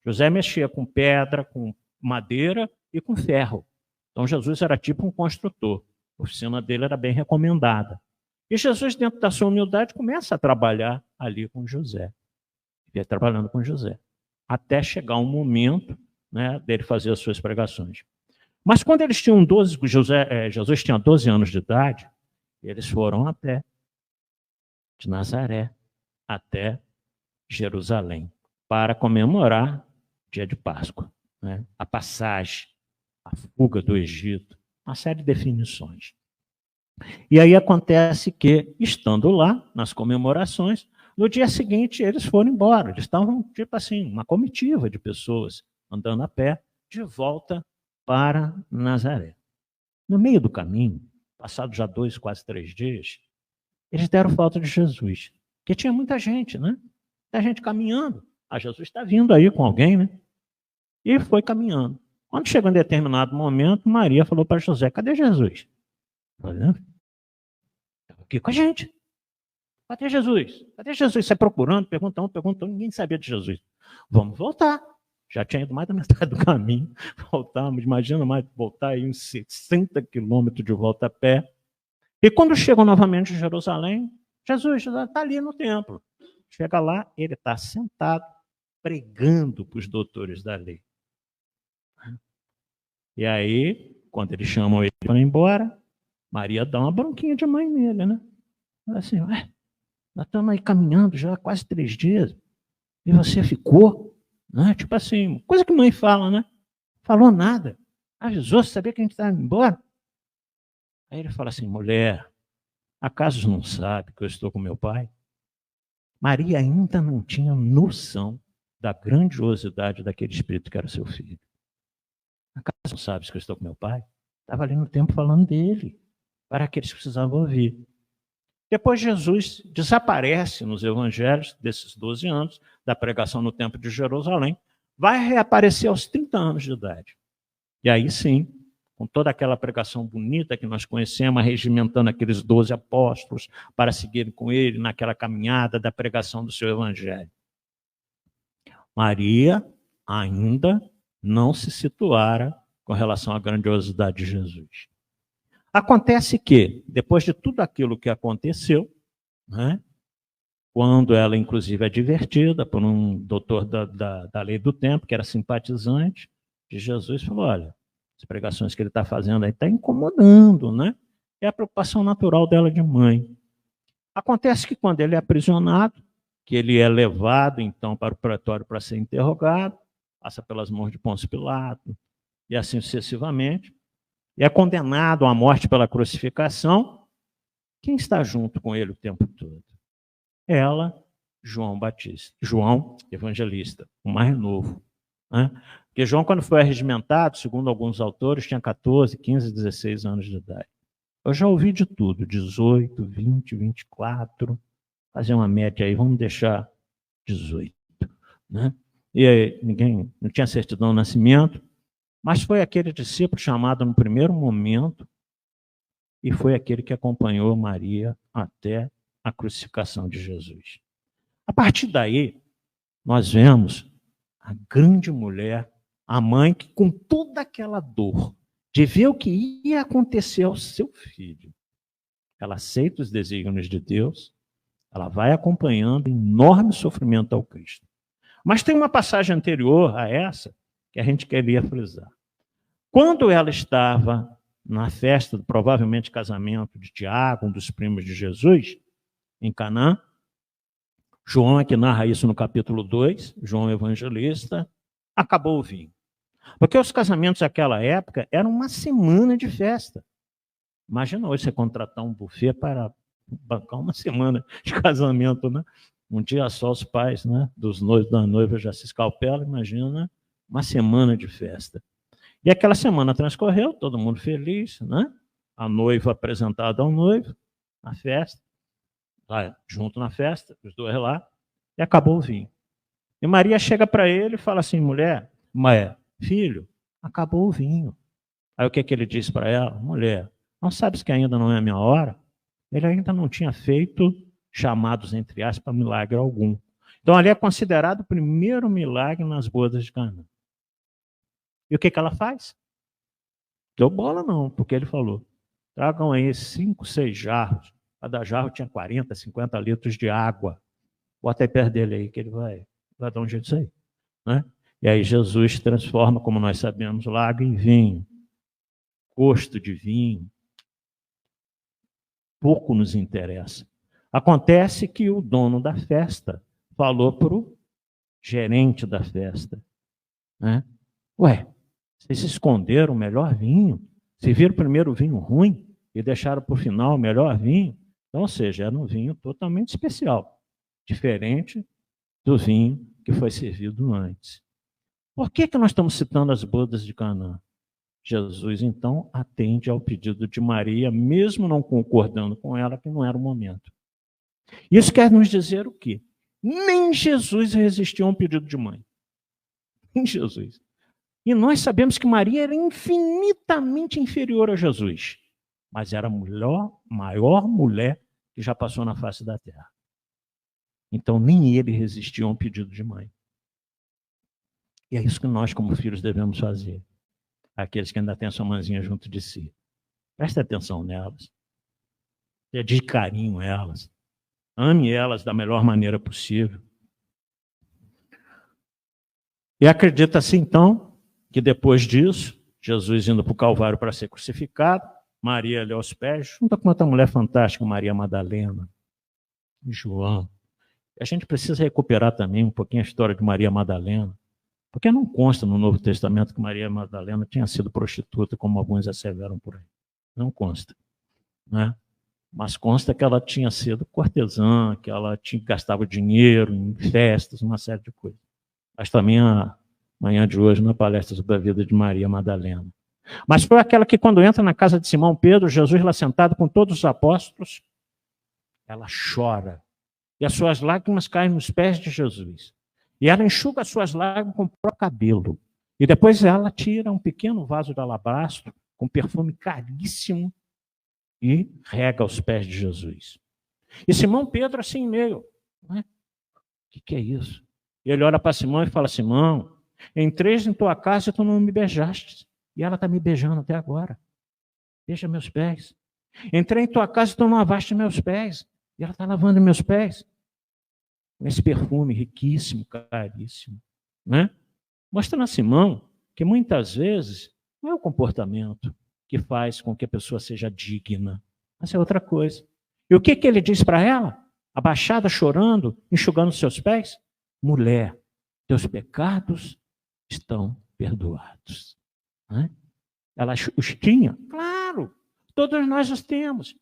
José mexia com pedra, com madeira e com ferro. Então Jesus era tipo um construtor. A oficina dele era bem recomendada. E Jesus, dentro da sua humildade, começa a trabalhar ali com José. Ele ia trabalhando com José. Até chegar um momento, né, dele fazer as suas pregações. Mas quando eles tinham 12, Jesus tinha 12 anos de idade, eles foram até de Nazaré até Jerusalém para comemorar o dia de Páscoa, né? A passagem, a fuga do Egito, uma série de definições. E aí acontece que, estando lá, nas comemorações, no dia seguinte eles foram embora. Eles estavam, tipo assim, uma comitiva de pessoas andando a pé, de volta para Nazaré. No meio do caminho, passados já 2, quase 3 dias, eles deram falta de Jesus. Porque tinha muita gente, né? Muita gente caminhando. Ah, Jesus está vindo aí com alguém, né? E foi caminhando. Quando chegou em determinado momento, Maria falou para José: cadê Jesus? Estava aqui com a gente. Cadê Jesus? Cadê Jesus? Você procurando, perguntando, ninguém sabia de Jesus. Vamos voltar. Já tinha ido mais da metade do caminho. Voltamos, imagina mais voltar aí uns 60 quilômetros de volta a pé. E quando chegam novamente em Jerusalém, Jesus está ali no templo. Chega lá, ele está sentado, pregando para os doutores da lei. E aí, quando eles chamam ele para ir embora, Maria dá uma bronquinha de mãe nele, né? Fala assim: ué, nós estamos aí caminhando já há quase 3 dias, e você ficou? Né? Tipo assim, coisa que mãe fala, né? Falou nada. Avisou, você sabia que a gente estava indo embora? Aí ele fala assim: mulher, acaso não sabe que eu estou com meu pai? Maria ainda não tinha noção da grandiosidade daquele espírito que era seu filho. Acaso não sabes que eu estou com meu pai? Estava ali no tempo falando dele, para aqueles que precisavam ouvir. Depois Jesus desaparece nos evangelhos desses 12 anos, da pregação no templo de Jerusalém, vai reaparecer aos 30 anos de idade. E aí sim, com toda aquela pregação bonita que nós conhecemos, regimentando aqueles 12 apóstolos para seguirem com ele naquela caminhada da pregação do seu evangelho. Maria ainda não se situara com relação à grandiosidade de Jesus. Acontece que, depois de tudo aquilo que aconteceu, né, quando ela, inclusive, é advertida por um doutor da lei do tempo, que era simpatizante de Jesus, falou: olha, as pregações que ele está fazendo aí está incomodando, né? É a preocupação natural dela de mãe. Acontece que quando ele é aprisionado, que ele é levado, então, para o pretório para ser interrogado, passa pelas mãos de Pôncio Pilato, e assim sucessivamente, e é condenado à morte pela crucificação. Quem está junto com ele o tempo todo? Ela, João Batista, João Evangelista, o mais novo. Né? Porque João, quando foi arregimentado, segundo alguns autores, tinha 14, 15, 16 anos de idade. Eu já ouvi de tudo, 18, 20, 24, fazer uma média aí, vamos deixar 18. Né? e aí, ninguém não tinha certidão do nascimento, mas foi aquele discípulo chamado no primeiro momento e foi aquele que acompanhou Maria até a crucificação de Jesus. A partir daí, nós vemos a grande mulher, a mãe que com toda aquela dor de ver o que ia acontecer ao seu filho, ela aceita os desígnios de Deus, ela vai acompanhando enorme sofrimento ao Cristo. Mas tem uma passagem anterior a essa que a gente queria frisar. Quando ela estava na festa, provavelmente casamento de Tiago, um dos primos de Jesus, em Canaã, João é que narra isso no capítulo 2, João Evangelista, acabou o vinho. Porque os casamentos daquela época eram uma semana de festa. Imagina hoje você contratar um buffet para bancar uma semana de casamento, né? Um dia só os pais, né, dos noivos da noiva já se escalpelam, imagina uma semana de festa. E aquela semana transcorreu, todo mundo feliz, né? A noiva apresentada ao noivo, na festa, lá junto na festa, os dois lá, e acabou o vinho. E Maria chega para ele e fala assim, filho, acabou o vinho. Aí o que ele diz para ela? Mulher, não sabes que ainda não é a minha hora? Ele ainda não tinha feito chamados, entre aspas, para milagre algum. Então, ali é considerado o primeiro milagre nas bodas de Caná. E o que ela faz? Deu bola não, porque ele falou, tragam aí 5, 6 jarros. Cada jarro tinha 40, 50 litros de água. Bota aí perto dele aí, que ele vai dar um jeito disso aí. Né? E aí Jesus transforma, como nós sabemos, o água em vinho. Gosto de vinho. Pouco nos interessa. Acontece que o dono da festa falou para o gerente da festa, né? Vocês esconderam o melhor vinho? Se viram primeiro o vinho ruim e deixaram para o final o melhor vinho? Então, ou seja, era um vinho totalmente especial, diferente do vinho que foi servido antes. Por que nós estamos citando as bodas de Caná? Jesus, então, atende ao pedido de Maria, mesmo não concordando com ela, que não era o momento. Isso quer nos dizer o quê? Nem Jesus resistiu a um pedido de mãe. Nem Jesus. E nós sabemos que Maria era infinitamente inferior a Jesus, mas era a maior mulher que já passou na face da terra. Então, nem ele resistiu a um pedido de mãe. E é isso que nós, como filhos, devemos fazer. Aqueles que ainda têm a sua mãezinha junto de si. Preste atenção nelas. Dedique carinho a elas. Ame elas da melhor maneira possível. E acredita-se, então, que depois disso, Jesus indo para o Calvário para ser crucificado, Maria ali aos pés, junto com outra mulher fantástica, Maria Madalena, João. A gente precisa recuperar também um pouquinho a história de Maria Madalena, porque não consta no Novo Testamento que Maria Madalena tinha sido prostituta, como alguns asseveram por aí. Não consta. Né? Mas consta que ela tinha sido cortesã, que ela gastava dinheiro em festas, uma série de coisas. Mas também a manhã de hoje, na palestra sobre a vida de Maria Madalena. Mas foi aquela que, quando entra na casa de Simão Pedro, Jesus lá sentado com todos os apóstolos, ela chora. E as suas lágrimas caem nos pés de Jesus. E ela enxuga as suas lágrimas com o próprio cabelo. E depois ela tira um pequeno vaso de alabastro, com perfume caríssimo, e rega aos pés de Jesus. E Simão Pedro assim meio, né? O que é isso? E ele olha para Simão e fala, Simão, entrei em tua casa e tu não me beijaste. E ela está me beijando até agora. Beija meus pés. Entrei em tua casa e tu não lavaste meus pés. E ela está lavando meus pés. Esse perfume riquíssimo, caríssimo. Né? Mostrando a Simão que muitas vezes não é o comportamento que faz com que a pessoa seja digna, mas é outra coisa. E o que ele diz para ela? Abaixada, chorando, enxugando seus pés? Mulher, teus pecados estão perdoados. Né? Ela os tinha? Claro, todos nós os temos.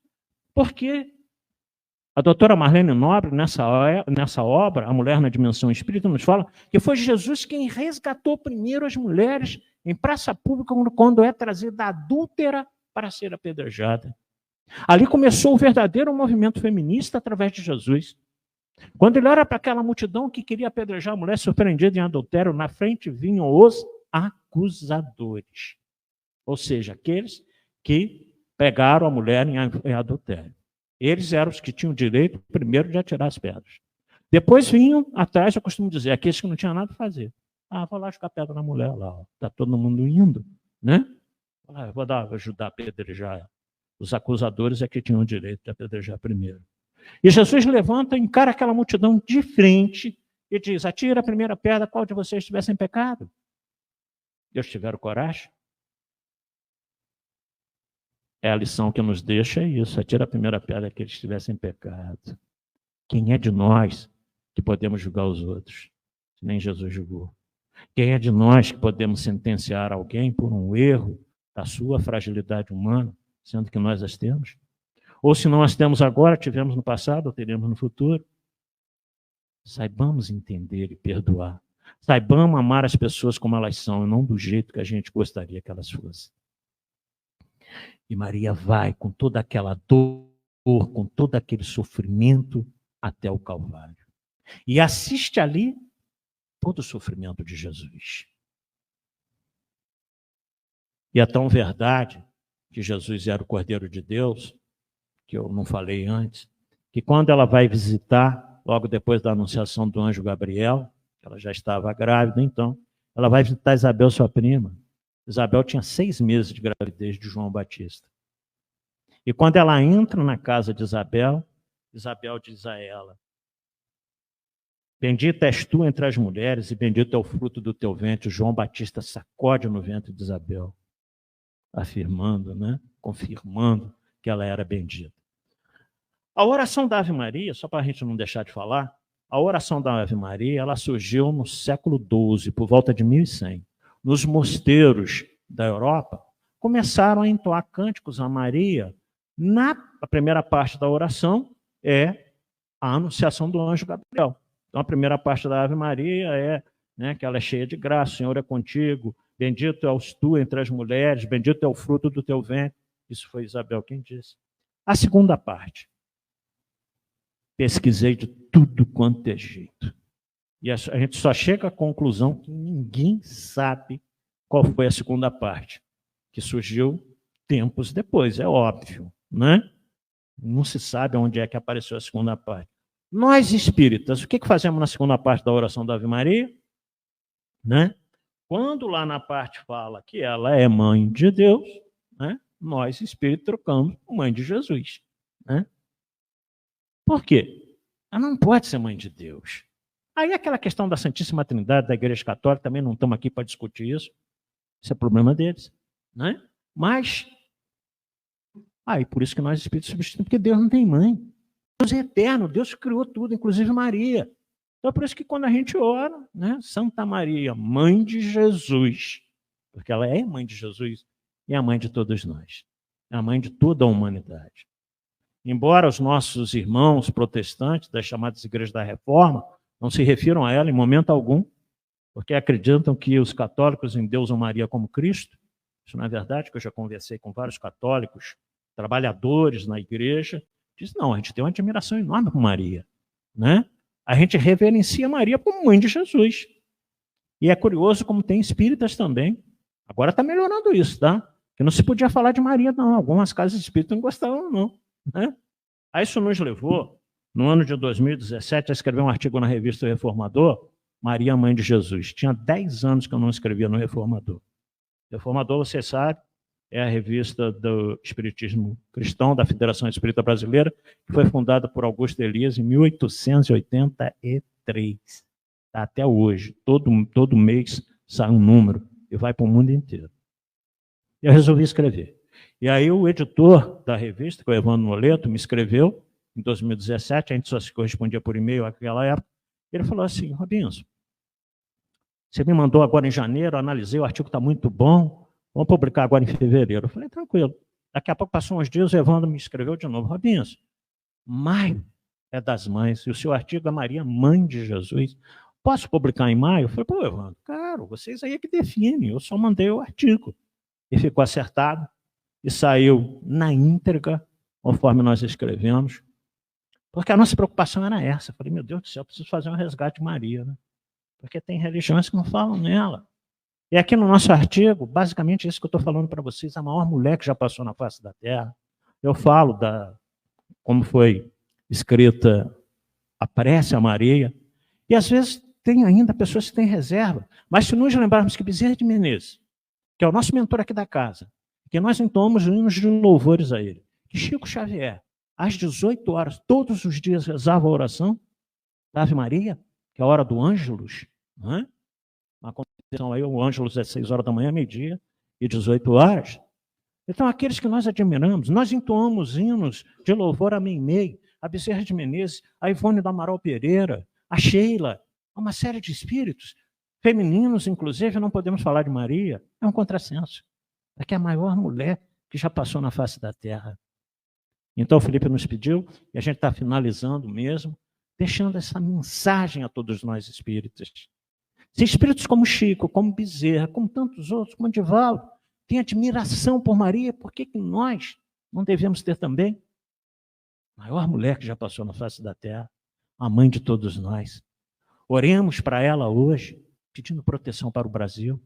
Por quê? A doutora Marlene Nobre, nessa obra, A Mulher na Dimensão Espírita, nos fala que foi Jesus quem resgatou primeiro as mulheres em praça pública quando é trazida adúltera para ser apedrejada. Ali começou o verdadeiro movimento feminista através de Jesus. Quando ele olha para aquela multidão que queria apedrejar a mulher surpreendida em adultério, na frente vinham os acusadores. Ou seja, aqueles que pegaram a mulher em adultério. Eles eram os que tinham o direito, primeiro, de atirar as pedras. Depois vinham atrás, eu costumo dizer, aqueles que não tinham nada a fazer. Vou lá jogar pedra na mulher lá, está todo mundo indo, né? Vou ajudar a apedrejar ela. Os acusadores é que tinham o direito de apedrejar primeiro. E Jesus levanta, encara aquela multidão de frente e diz: atira a primeira pedra, qual de vocês estiver sem pecado? Eles tiveram coragem? A lição que nos deixa é isso: atira a primeira pedra que eles estivessem em pecado. Quem é de nós que podemos julgar os outros? Nem Jesus julgou. Quem é de nós que podemos sentenciar alguém por um erro da sua fragilidade humana, sendo que nós as temos? Ou se não as temos agora, tivemos no passado, ou teremos no futuro? Saibamos entender e perdoar. Saibamos amar as pessoas como elas são, e não do jeito que a gente gostaria que elas fossem. E Maria vai com toda aquela dor, com todo aquele sofrimento até o Calvário. E assiste ali todo o sofrimento de Jesus. E é tão verdade que Jesus era o Cordeiro de Deus, que eu não falei antes, que quando ela vai visitar, logo depois da anunciação do anjo Gabriel, ela já estava grávida, então, ela vai visitar Isabel, sua prima. Isabel tinha 6 meses de gravidez de João Batista. E quando ela entra na casa de Isabel, Isabel diz a ela: bendita és tu entre as mulheres e bendito é o fruto do teu ventre. João Batista sacode no ventre de Isabel, afirmando, né? Confirmando que ela era bendita. A oração da Ave Maria, só para a gente não deixar de falar, a oração da Ave Maria, ela surgiu no século XII, por volta de 1100. Nos mosteiros da Europa, começaram a entoar cânticos a Maria. A primeira parte da oração é a anunciação do anjo Gabriel. Então, a primeira parte da Ave Maria é, né, que ela é cheia de graça, o Senhor é contigo, bendito és tu entre as mulheres, bendito é o fruto do teu ventre. Isso foi Isabel quem disse. A segunda parte: pesquisei de tudo quanto é jeito. E a gente só chega à conclusão que ninguém sabe qual foi a segunda parte, que surgiu tempos depois, é óbvio, né? Não se sabe onde é que apareceu a segunda parte. Nós espíritas, o que fazemos na segunda parte da oração da Ave Maria? Né? Quando lá na parte fala que ela é mãe de Deus, né? Nós espíritas trocamos por mãe de Jesus. Né? Por quê? Ela não pode ser mãe de Deus. Aí aquela questão da Santíssima Trindade, da Igreja Católica, também não estamos aqui para discutir isso. Isso é problema deles. Né? Mas, por isso que nós espíritos substituímos, porque Deus não tem mãe. Deus é eterno, Deus criou tudo, inclusive Maria. Então é por isso que quando a gente ora, né, Santa Maria, mãe de Jesus, porque ela é mãe de Jesus e é a mãe de todos nós. É a mãe de toda a humanidade. Embora os nossos irmãos protestantes das chamadas igrejas da Reforma não se refiram a ela em momento algum, porque acreditam que os católicos endeusam Maria como Cristo. Isso não é verdade, que eu já conversei com vários católicos, trabalhadores na igreja. Diz, não, a gente tem uma admiração enorme por Maria. Né? A gente reverencia Maria como mãe de Jesus. E é curioso como tem espíritas também. Agora está melhorando isso, tá? Que não se podia falar de Maria, não. Algumas casas espíritas não gostavam, não. Né? Aí isso nos levou, no ano de 2017, a escrever um artigo na revista Reformador, Maria, Mãe de Jesus. Tinha 10 anos que eu não escrevia no Reformador. Reformador, você sabe, é a revista do Espiritismo Cristão, da Federação Espírita Brasileira, que foi fundada por Augusto Elias em 1883. Tá, até hoje. Todo mês sai um número e vai para o mundo inteiro. Eu resolvi escrever. E aí o editor da revista, que é o Evandro Noleto, me escreveu em 2017, a gente só se correspondia por e-mail naquela época. Ele falou assim: Robinson, você me mandou agora em janeiro, analisei, o artigo está muito bom, vamos publicar agora em fevereiro. Eu falei, tranquilo. Daqui a pouco passou uns dias, o Evandro me escreveu de novo: Robinson, maio é das mães, e o seu artigo é Maria, Mãe de Jesus. Posso publicar em maio? Eu falei, pô, Evandro, claro, vocês aí é que definem, eu só mandei o artigo. E ficou acertado, e saiu na íntegra, conforme nós escrevemos. Porque a nossa preocupação era essa. Eu falei, meu Deus do céu, eu preciso fazer um resgate de Maria, né? Porque tem religiões que não falam nela. E aqui no nosso artigo, basicamente isso que eu estou falando para vocês, a maior mulher que já passou na face da Terra. Eu falo como foi escrita a prece a Maria, e às vezes tem ainda pessoas que têm reserva, mas se nos lembrarmos que Bezerra de Menezes, que é o nosso mentor aqui da casa, que nós entoamos hinos de louvores a ele, que Chico Xavier, às 18 horas, todos os dias rezava a oração da Ave Maria, que é a hora do Ângelus, não é? Uma competição aí, o Ângelus é 6 horas da manhã, meio-dia e 18 horas. Então, aqueles que nós admiramos, nós entoamos hinos de louvor a Meimei, a Bezerra de Menezes, a Ivone do Amaral Pereira, a Sheila, uma série de espíritos, femininos, inclusive, não podemos falar de Maria, é um contrassenso. É que é a maior mulher que já passou na face da Terra. Então, o Felipe nos pediu, e a gente está finalizando mesmo, deixando essa mensagem a todos nós espíritas. Se espíritos como Chico, como Bezerra, como tantos outros, como Divaldo, têm admiração por Maria, por que nós não devemos ter também? A maior mulher que já passou na face da Terra, a mãe de todos nós. Oremos para ela hoje, pedindo proteção para o Brasil,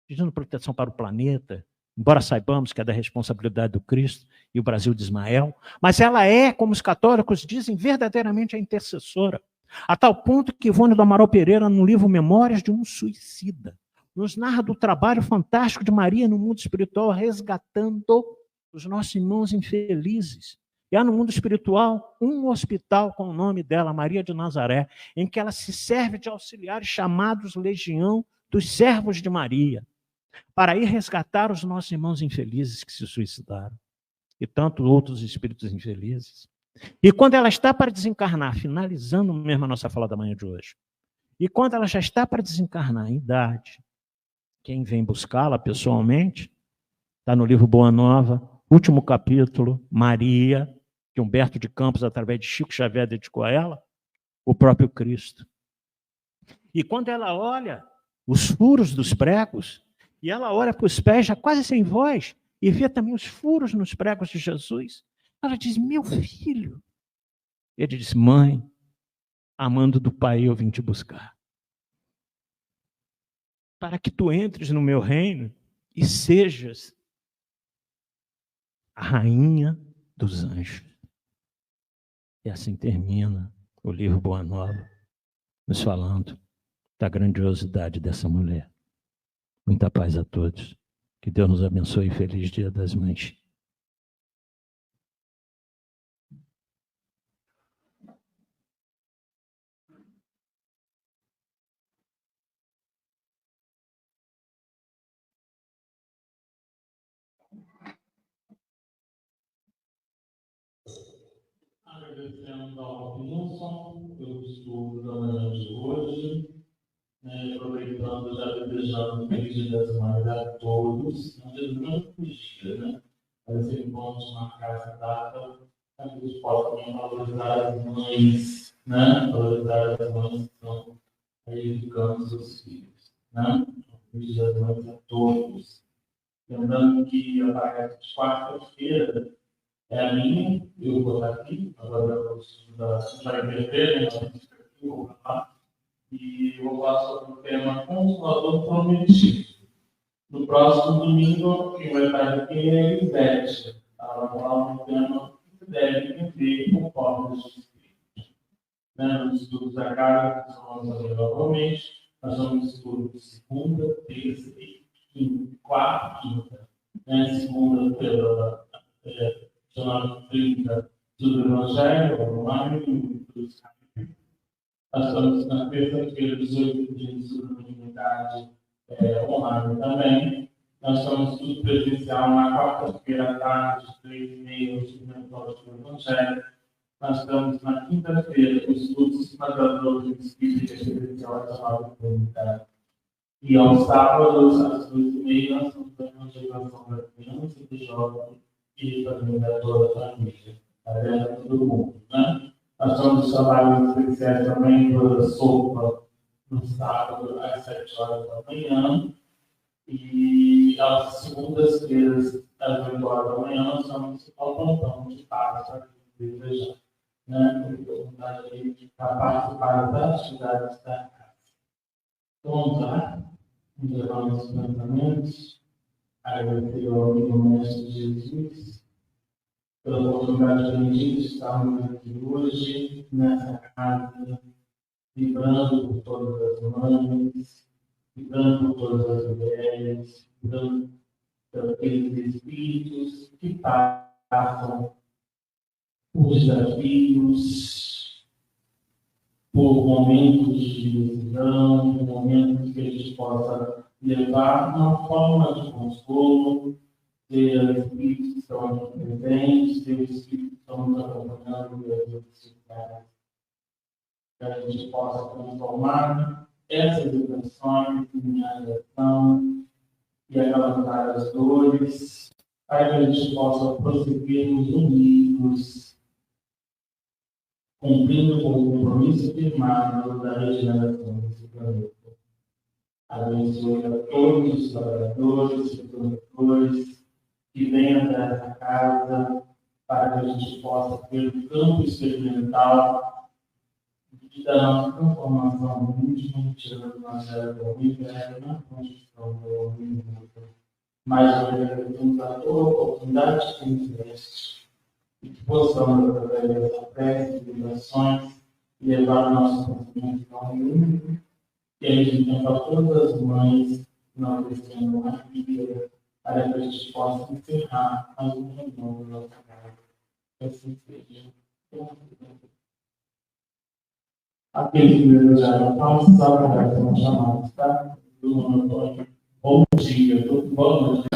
pedindo proteção para o planeta, embora saibamos que é da responsabilidade do Cristo e o Brasil de Ismael, mas ela é, como os católicos dizem, verdadeiramente a intercessora, a tal ponto que Ivone do Amaral Pereira, no livro Memórias de um Suicida, nos narra do trabalho fantástico de Maria no mundo espiritual, resgatando os nossos irmãos infelizes. E há no mundo espiritual um hospital com o nome dela, Maria de Nazaré, em que ela se serve de auxiliares chamados Legião dos Servos de Maria, para ir resgatar os nossos irmãos infelizes que se suicidaram, e tantos outros espíritos infelizes. E quando ela está para desencarnar, finalizando mesmo a nossa fala da manhã de hoje, e quando ela já está para desencarnar em idade, quem vem buscá-la pessoalmente, está no livro Boa Nova, último capítulo, Maria, que Humberto de Campos, através de Chico Xavier, dedicou a ela, o próprio Cristo. E quando ela olha os furos dos pregos, e ela olha para os pés, já quase sem voz, e vê também os furos nos pregos de Jesus, ela diz, meu filho. Ele diz, mãe, amando do Pai, eu vim te buscar. Para que tu entres no meu reino e sejas a rainha dos anjos. E assim termina o livro Boa Nova, nos falando da grandiosidade dessa mulher. Muita paz a todos. Que Deus nos abençoe e feliz Dia das Mães. Agradecemos ao Wilson pelo estudo da manhã de hoje, aproveitando já desejando feliz Dia das Mães a todos. Não é muito dia, né? Vai ser bom de marcar essa data, para que a gente possa também valorizar as mães, né? Valorizar as mães que estão aí educando seus filhos, né? Feliz Dia das Mães a todos. Lembrando que a partir de quarta-feira é a minha, eu vou estar aqui, agora eu já inverter, né? Eu vou falar, e eu vou falar sobre o tema Consolador Prometido. No próximo domingo, quem vai estar aqui é a Elisete. Ela vai falar um tema que deve viver conforme os Espíritos. Nos estudos da casa, que nós vamos fazer novamente, nós vamos estudar de segunda, terça e quinta, quarta, quinta. Segunda pela chamada 30 do Evangelho, online, dos capítulos. Nós estamos na terça-feira, 18 dias de mediunidade online também. Nós estamos tudo presencial na quarta-feira à tarde, 3h30, o Metódico do Evangelho. Nós estamos na quinta-feira, os estudos das doutrinas espíritas presencial da chamada comunidade. E aos sábados, às 2h30, nós estamos fazendo a evangelização da criança e do jovem e também da toda a família, aberta a todo mundo, né? Nós temos trabalhos especiais também da sopa no sábado às 7 horas da manhã e às segundas-feiras às 8 horas da manhã nós estamos ao plantão de paz para quem desejar. né, por oportunidade aí para participar das atividades da casa. Vamos lá, vamos levar nossos pensamentos, agradecer ao amigo Mestre Jesus, pela oportunidade que a gente estarmos aqui hoje, nessa casa, vibrando por todas as mães, vibrando por todas as mulheres, vibrando por aqueles espíritos que passam por desafios, por momentos de decisão, por momentos que a gente possa levar uma forma de consolo, ter espíritos que estão aqui presentes, ter espíritos que estão nos acompanhando nas dificuldades. Que a gente possa transformar essas educações em ação e acalmar as dores, para que a gente possa prosseguirmos unidos, cumprindo com o compromisso firmado da regeneração desse planeta. Abençoe a todos os trabalhadores e produtores que venham até essa casa, para que a gente possa ter um campo experimental da nossa transformação íntima, tirando nossa era do homem velho, na construção do homem novo. Mais uma vez, agradecemos a toda a oportunidade que nos deste e que possamos, através dessa prece, de orações, levar o nosso conhecimento ao mundo, que a gente tenha para todas as mães que nós descemos na vida, para que a gente possa encerrar mais um reunião da nossa casa. Que assim seja. Aqueles que desejaram participar da oração chamada, tá? Do Antônio. Bom dia, boa noite.